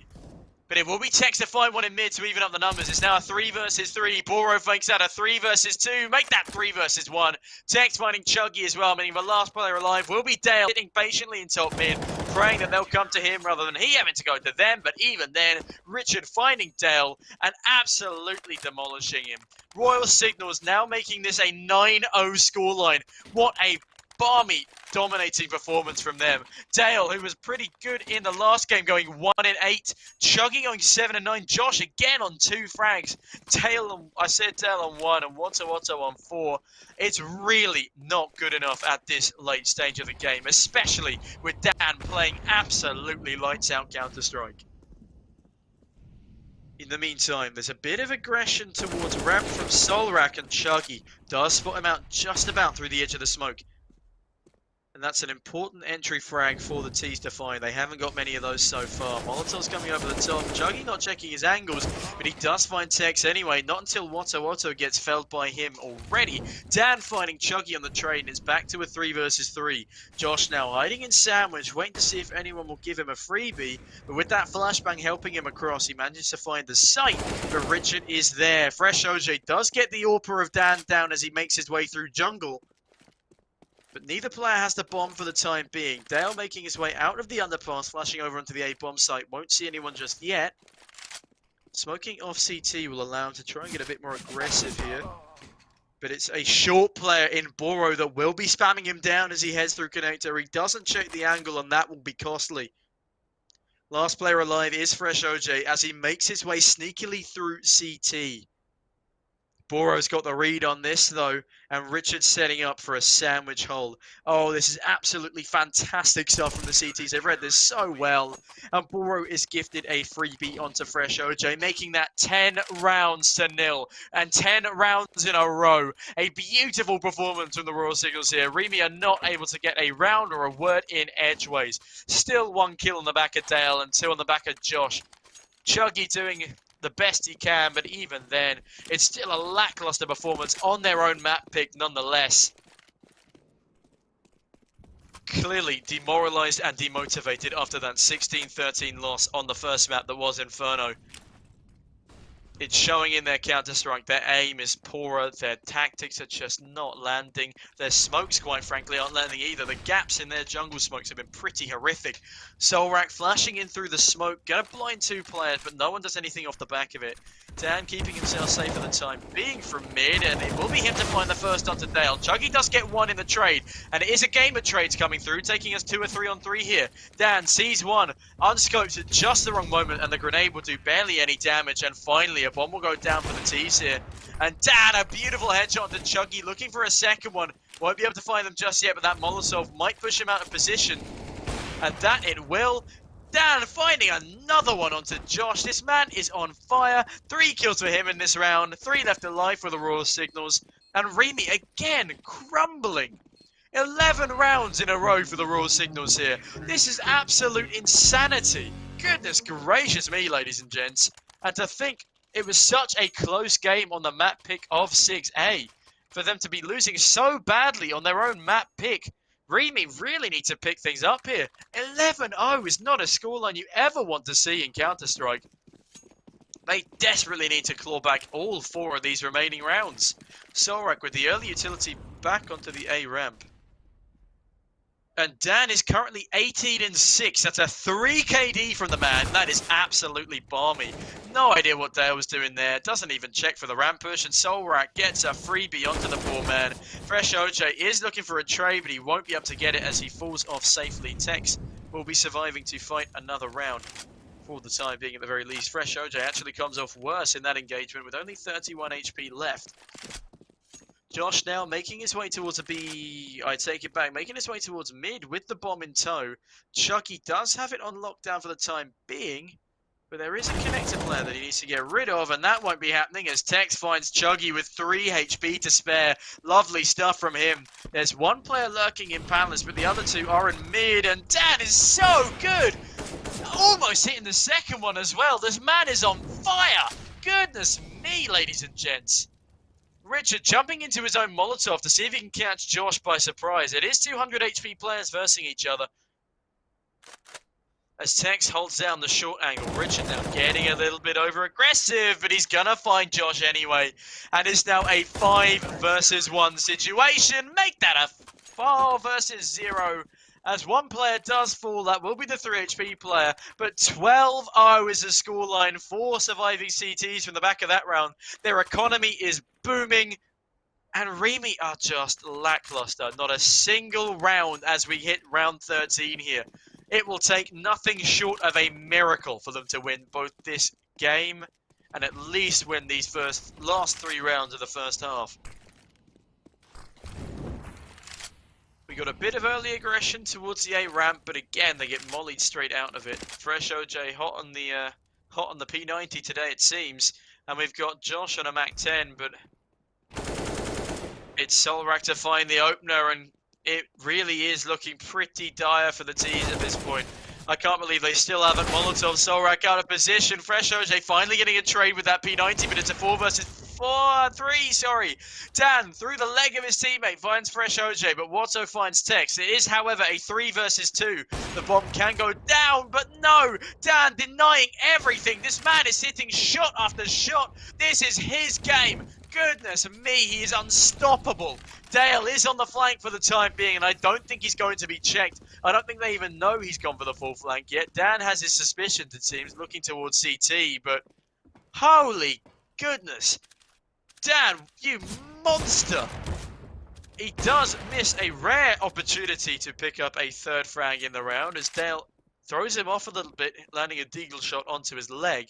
But it will be Tex to find one in mid to even up the numbers. It's now a 3 versus 3. Boro fakes out a 3 versus 2. Make that 3 versus 1. Tex finding Chuggy as well, meaning the last player alive will be Dale, sitting patiently in top mid, praying that they'll come to him rather than he having to go to them. But even then, Richard finding Dale and absolutely demolishing him. Royal Signals now making this a 9-0 scoreline. What a balmy, dominating performance from them. Dale, who was pretty good in the last game, going 1 in 8. Chuggy going 7 and 9. Josh again on 2 frags. I said Dale on 1 and Watto on 4. It's really not good enough at this late stage of the game, especially with Dan playing absolutely lights out Counter-Strike. In the meantime, there's a bit of aggression towards ramp from Solrak, and Chuggy does spot him out just about through the edge of the smoke. And that's an important entry frag for the Ts to find. They haven't got many of those so far. Molotov's coming over the top. Chuggy not checking his angles, but he does find Tex anyway. Not until Watto gets felled by him already. Dan finding Chuggy on the train, and it's back to a 3 versus 3. Josh now hiding in sandwich, waiting to see if anyone will give him a freebie. But with that flashbang helping him across, he manages to find the site. But Richard is there. Fresh OJ does get the AWPer of Dan down as he makes his way through jungle. But neither player has the bomb for the time being. Dale making his way out of the underpass, flashing over onto the A-bomb site. Won't see anyone just yet. Smoking off CT will allow him to try and get a bit more aggressive here. But it's a short player in Boro that will be spamming him down as he heads through connector. He doesn't check the angle, and that will be costly. Last player alive is Fresh OJ as he makes his way sneakily through CT. Boro's got the read on this, though, and Richard's setting up for a sandwich hole. Oh, this is absolutely fantastic stuff from the CTs. They've read this so well. And Boro is gifted a freebie onto Fresh OJ, making that 10 rounds to nil. And 10 rounds in a row. A beautiful performance from the Royal Signals here. Remy are not able to get a round or a word in edgeways. Still 1 kill on the back of Dale and 2 on the back of Josh. Chuggy doing the best he can, but even then, it's still a lackluster performance on their own map pick nonetheless. Clearly demoralized and demotivated after that 16-13 loss on the first map that was Inferno. It's showing in their Counter-Strike. Their aim is poorer. Their tactics are just not landing. Their smokes, quite frankly, aren't landing either. The gaps in their jungle smokes have been pretty horrific. Solrak flashing in through the smoke. Gonna blind 2 players, but no one does anything off the back of it. Dan keeping himself safe for the time being from mid, and it will be him to find the first onto Dale. Chuggy does get 1 in the trade, and it is a game of trades coming through, taking us 2 or 3 on 3 here. Dan sees 1, unscopes at just the wrong moment, and the grenade will do barely any damage, and finally a bomb will go down for the T's here. And Dan, a beautiful headshot to Chuggy, looking for a second one. Won't be able to find them just yet, but that Molotov might push him out of position. And that it will. Dan finding another one onto Josh. This man is on fire. 3 kills for him in this round. 3 left alive for the Royal Signals. And Remy again crumbling. 11 rounds in a row for the Royal Signals here. This is absolute insanity. Goodness gracious me, ladies and gents. And to think it was such a close game on the map pick of 6A. For them to be losing so badly on their own map pick. Remy really need to pick things up here. 11-0 is not a scoreline you ever want to see in Counter-Strike. They desperately need to claw back all 4 of these remaining rounds. Solrak with the early utility back onto the A ramp. And Dan is currently 18-6. That's a 3 KD from the man. That is absolutely balmy. No idea what Dale was doing there. Doesn't even check for the ramp push. And Solrak gets a freebie onto the poor man. Fresh OJ is looking for a trade, but he won't be able to get it as he falls off safely. Tex will be surviving to fight another round. For the time being, at the very least. Fresh OJ actually comes off worse in that engagement with only 31 HP left. Josh now making his way towards a B. I take it back. Making his way towards mid with the bomb in tow. Chuggy does have it on lockdown for the time being. But there is a connector player that he needs to get rid of. And that won't be happening as Tex finds Chuggy with 3 HP to spare. Lovely stuff from him. There's 1 player lurking in Palace, but the other 2 are in mid. And Dan is so good. Almost hitting the second one as well. This man is on fire. Goodness me, ladies and gents. Richard jumping into his own Molotov to see if he can catch Josh by surprise. It is 200 HP players versing each other. As Tex holds down the short angle. Richard now getting a little bit over aggressive, but he's gonna find Josh anyway. And it's now a 5 versus 1 situation. Make that a 4 versus 0. As 1 player does fall, that will be the 3 HP player. But 12-0 is the scoreline for surviving CTs from the back of that round. Their economy is booming. And Remy are just lackluster. Not a single round as we hit round 13 here. It will take nothing short of a miracle for them to win both this game and at least win these last 3 rounds of the first half. We got a bit of early aggression towards the A ramp, but again they get mollied straight out of it. Fresh OJ hot on the P90 today it seems, and we've got Josh on a Mac 10, but it's Solrak to find the opener, and it really is looking pretty dire for the T's at this point. I can't believe they still haven't Molotov. Solrak out of position. Fresh OJ finally getting a trade with that P90, but it's a 4 versus 3, sorry. Dan, through the leg of his teammate, finds Fresh OJ, but Watto finds Tex. It is, however, a 3 versus 2. The bomb can go down, but no! Dan denying everything. This man is hitting shot after shot. This is his game. Goodness me, he is unstoppable. Dale is on the flank for the time being, and I don't think he's going to be checked. I don't think they even know he's gone for the full flank yet. Dan has his suspicions, it seems, looking towards CT, but holy goodness. Dan, you monster! He does miss a rare opportunity to pick up a 3rd frag in the round as Dale Throws him off a little bit, landing a deagle shot onto his leg.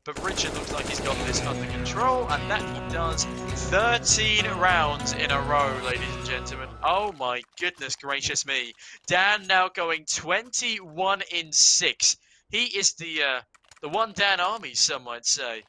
But Richard looks like he's got this under control, and that he does. 13 rounds in a row, ladies and gentlemen. Oh my goodness gracious me. Dan now going 21 in 6. He is the one Dan Army, some might say.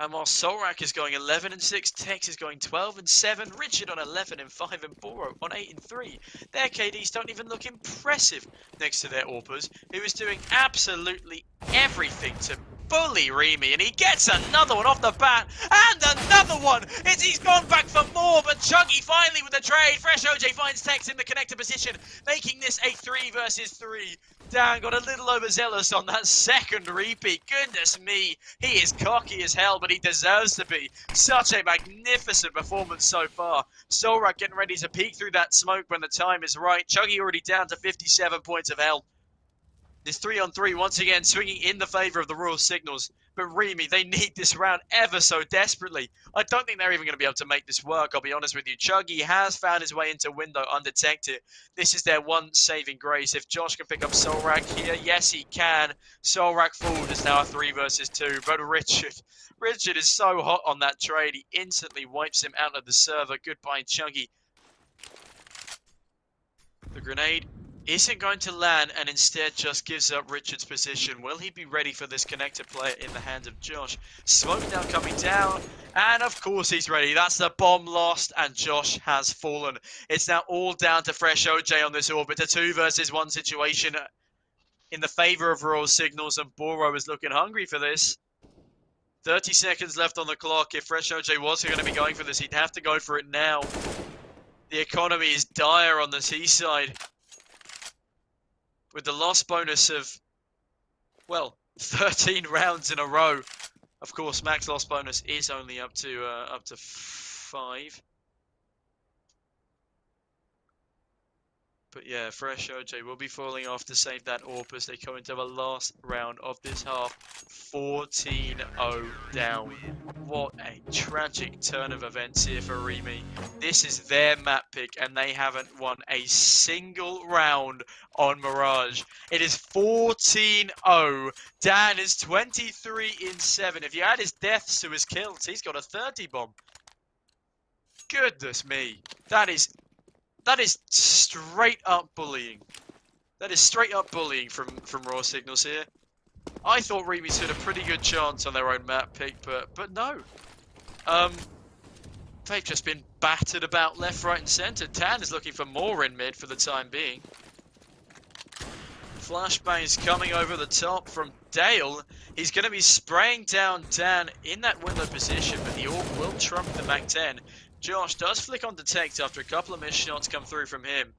And while Solrak is going 11 and 6, Tex is going 12 and 7, Richard on 11 and 5, and Boro on 8 and 3. Their KDs don't even look impressive next to their AWPers, who is doing absolutely everything to bully Remy, and he gets another one off the bat, and another one as he's gone back for more, but Chuggy finally with the trade. Fresh OJ finds Tex in the connector position, making this a 3 versus 3. Dan got a little overzealous on that second repeat. Goodness me, he is cocky as hell, but he deserves to be. Such a magnificent performance so far. Solrak getting ready to peek through that smoke when the time is right. Chuggy already down to 57 points of health. This 3-on-3 once again swinging in the favour of the Royal Signals. But Remy, they need this round ever so desperately. I don't think they're even going to be able to make this work, I'll be honest with you. Chuggy has found his way into window undetected. This is their one saving grace. If Josh can pick up Solrak here, yes he can. Solrak forward is now a 3 versus 2. But Richard is so hot on that trade. He instantly wipes him out of the server. Goodbye, Chuggy. The grenade isn't going to land and instead just gives up Richard's position. Will he be ready for this connector player in the hands of Josh? Smoke now coming down, and of course he's ready. That's the bomb lost, and Josh has fallen. It's now all down to Fresh OJ on this orbit. A 2 versus 1 situation in the favour of Royal Signals, and Boro is looking hungry for this. 30 seconds left on the clock. If Fresh OJ was going to be going for this, he'd have to go for it now. The economy is dire on the seaside, with the loss bonus of, well, 13 rounds in a row. Of course, max loss bonus is only up to 5. But yeah, Fresh OJ will be falling off to save that AWP as they come into the last round of this half. 14-0 down. What a tragic turn of events here for Remy. This is their map pick and they haven't won a single round on Mirage. It is 14-0. Dan is 23 in 7. If you add his deaths to his kills, he's got a 30 bomb. Goodness me. That is straight up bullying. That is straight up bullying from Raw Signals here. I thought Remy stood a pretty good chance on their own map pick, but no. They've just been battered about left, right, and centre. Tan is looking for more in mid for the time being. Flashbangs coming over the top from Dale. He's going to be spraying down Dan in that window position, but the AWP will trump the Mac-10. Josh does flick on detect after a couple of missed shots come through from him.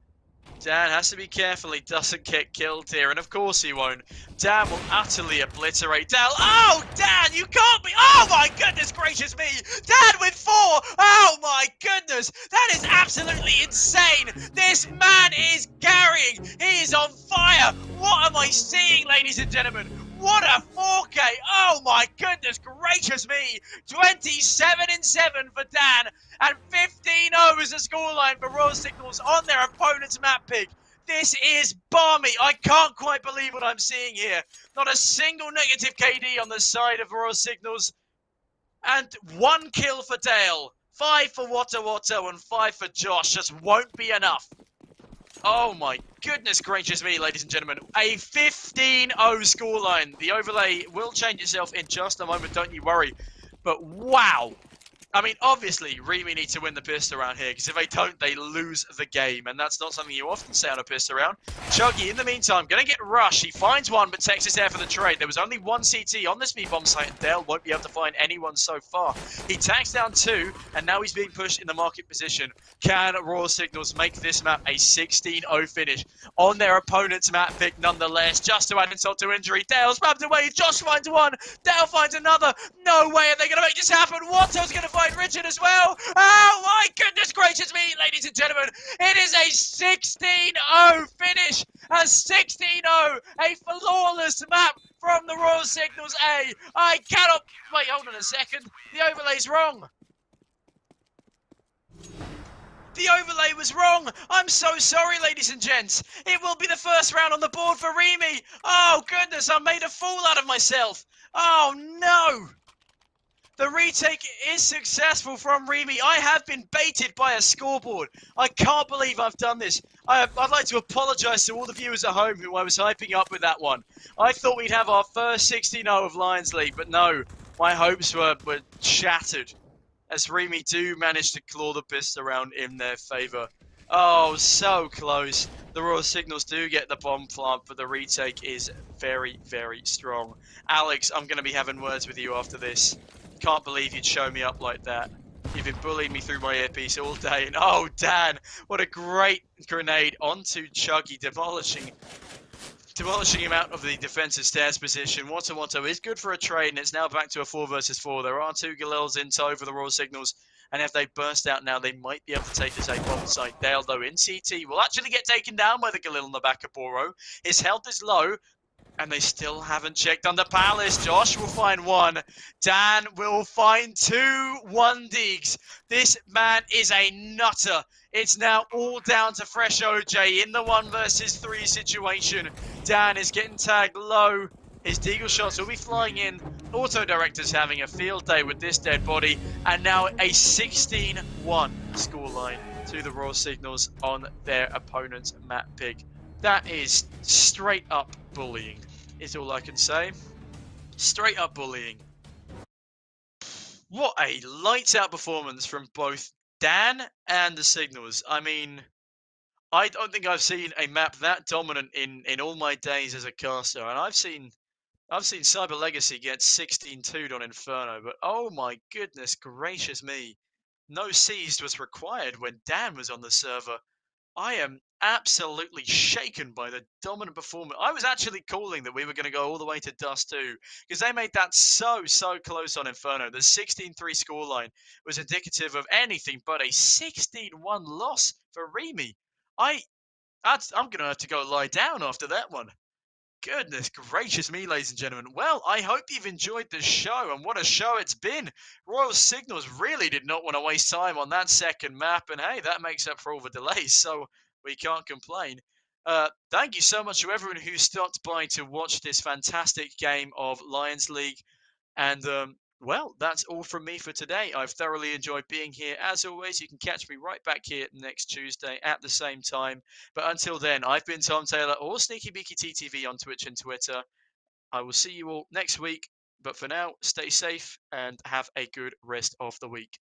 Dan has to be careful he doesn't get killed here, and of course he won't. Dan will utterly obliterate Dale. Oh, Dan, you can't be. Oh my goodness gracious me. Dan with 4. Oh my goodness. That is absolutely insane. This man is carrying. He is on fire. What am I seeing, ladies and gentlemen? What a 4K! Oh my goodness gracious me! 27 in 7 for Dan, and 15-0 is the scoreline for Royal Signals on their opponent's map pick. This is balmy. I can't quite believe what I'm seeing here. Not a single negative KD on the side of Royal Signals, and 1 kill for Dale, 5 for Watto, and 5 for Josh. Just won't be enough. Oh my goodness gracious me, ladies and gentlemen. A 15-0 scoreline. The overlay will change itself in just a moment, don't you worry. But wow. I mean, obviously, Remy needs to win the pistol round here, because if they don't, they lose the game, and that's not something you often say on a pistol round. Chuggy, in the meantime, going to get rushed. He finds one, but Tex is there for the trade. There was only 1 CT on this B-bomb site, and Dale won't be able to find anyone so far. He tags down 2, and now he's being pushed in the market position. Can Royal Signals make this map a 16-0 finish on their opponent's map pick nonetheless? Just to add insult to injury, Dale's grabbed away. Josh finds one. Dale finds another. No way are they going to make this happen. Watto's going to find Richard as well. Oh my goodness gracious me, ladies and gentlemen. It is a 16-0 finish. A 16-0. A flawless map from the Royal Signals A. I cannot... Wait, hold on a second. The overlay's wrong. The overlay was wrong. I'm so sorry, ladies and gents. It will be the first round on the board for Remy. Oh, goodness, I made a fool out of myself. Oh, no. The retake is successful from Remy. I have been baited by a scoreboard. I can't believe I've done this. I'd like to apologise to all the viewers at home who I was hyping up with that one. I thought we'd have our first 16-0 of Lions League, but no. My hopes were shattered as Remy do manage to claw the pist around in their favour. Oh, so close. The Royal Signals do get the bomb plant, but the retake is very, very strong. Alex, I'm going to be having words with you after this. Can't believe you'd show me up like that. You've been bullying me through my earpiece all day. And oh, Dan, what a great grenade onto Chuggy, demolishing him out of the defensive stairs position. Watto is good for a trade, and it's now back to a 4 versus 4. There are 2 Galils in tow for the Royal Signals, and if they burst out now, they might be able to take this A bomb site. Dale, though, in CT, will actually get taken down by the Galil on the back of Boro. His health is low, and they still haven't checked on the palace. Josh will find 1. Dan will find 2. 1 digs. This man is a nutter. It's now all down to Fresh OJ in the 1 versus 3 situation. Dan is getting tagged low. His deagle shots will be flying in. Auto Director's having a field day with this dead body. And now a 16-1 scoreline to the Royal Signals on their opponent's map pick. That is straight up bullying, is all I can say. Straight up bullying. What a lights out performance from both Dan and the Signals. I mean, I don't think I've seen a map that dominant in all my days as a caster. And I've seen Cyber Legacy get 16-2'd on Inferno, but oh my goodness gracious me. No seized was required when Dan was on the server. I am absolutely shaken by the dominant performance. I was actually calling that we were going to go all the way to Dust 2 because they made that so close on Inferno. The 16-3 scoreline was indicative of anything but a 16-1 loss for Remy. I'm going to have to go lie down after that one. Goodness gracious me, ladies and gentlemen. Well, I hope you've enjoyed the show, and what a show it's been. Royal Signals really did not want to waste time on that second map, and hey, that makes up for all the delays, so we can't complain. Thank you so much to everyone who stopped by to watch this fantastic game of Lions League, and well, that's all from me for today. I've thoroughly enjoyed being here. As always, you can catch me right back here next Tuesday at the same time. But until then, I've been Tom Taylor or Sneaky Beaky TTV on Twitch and Twitter. I will see you all next week. But for now, stay safe and have a good rest of the week.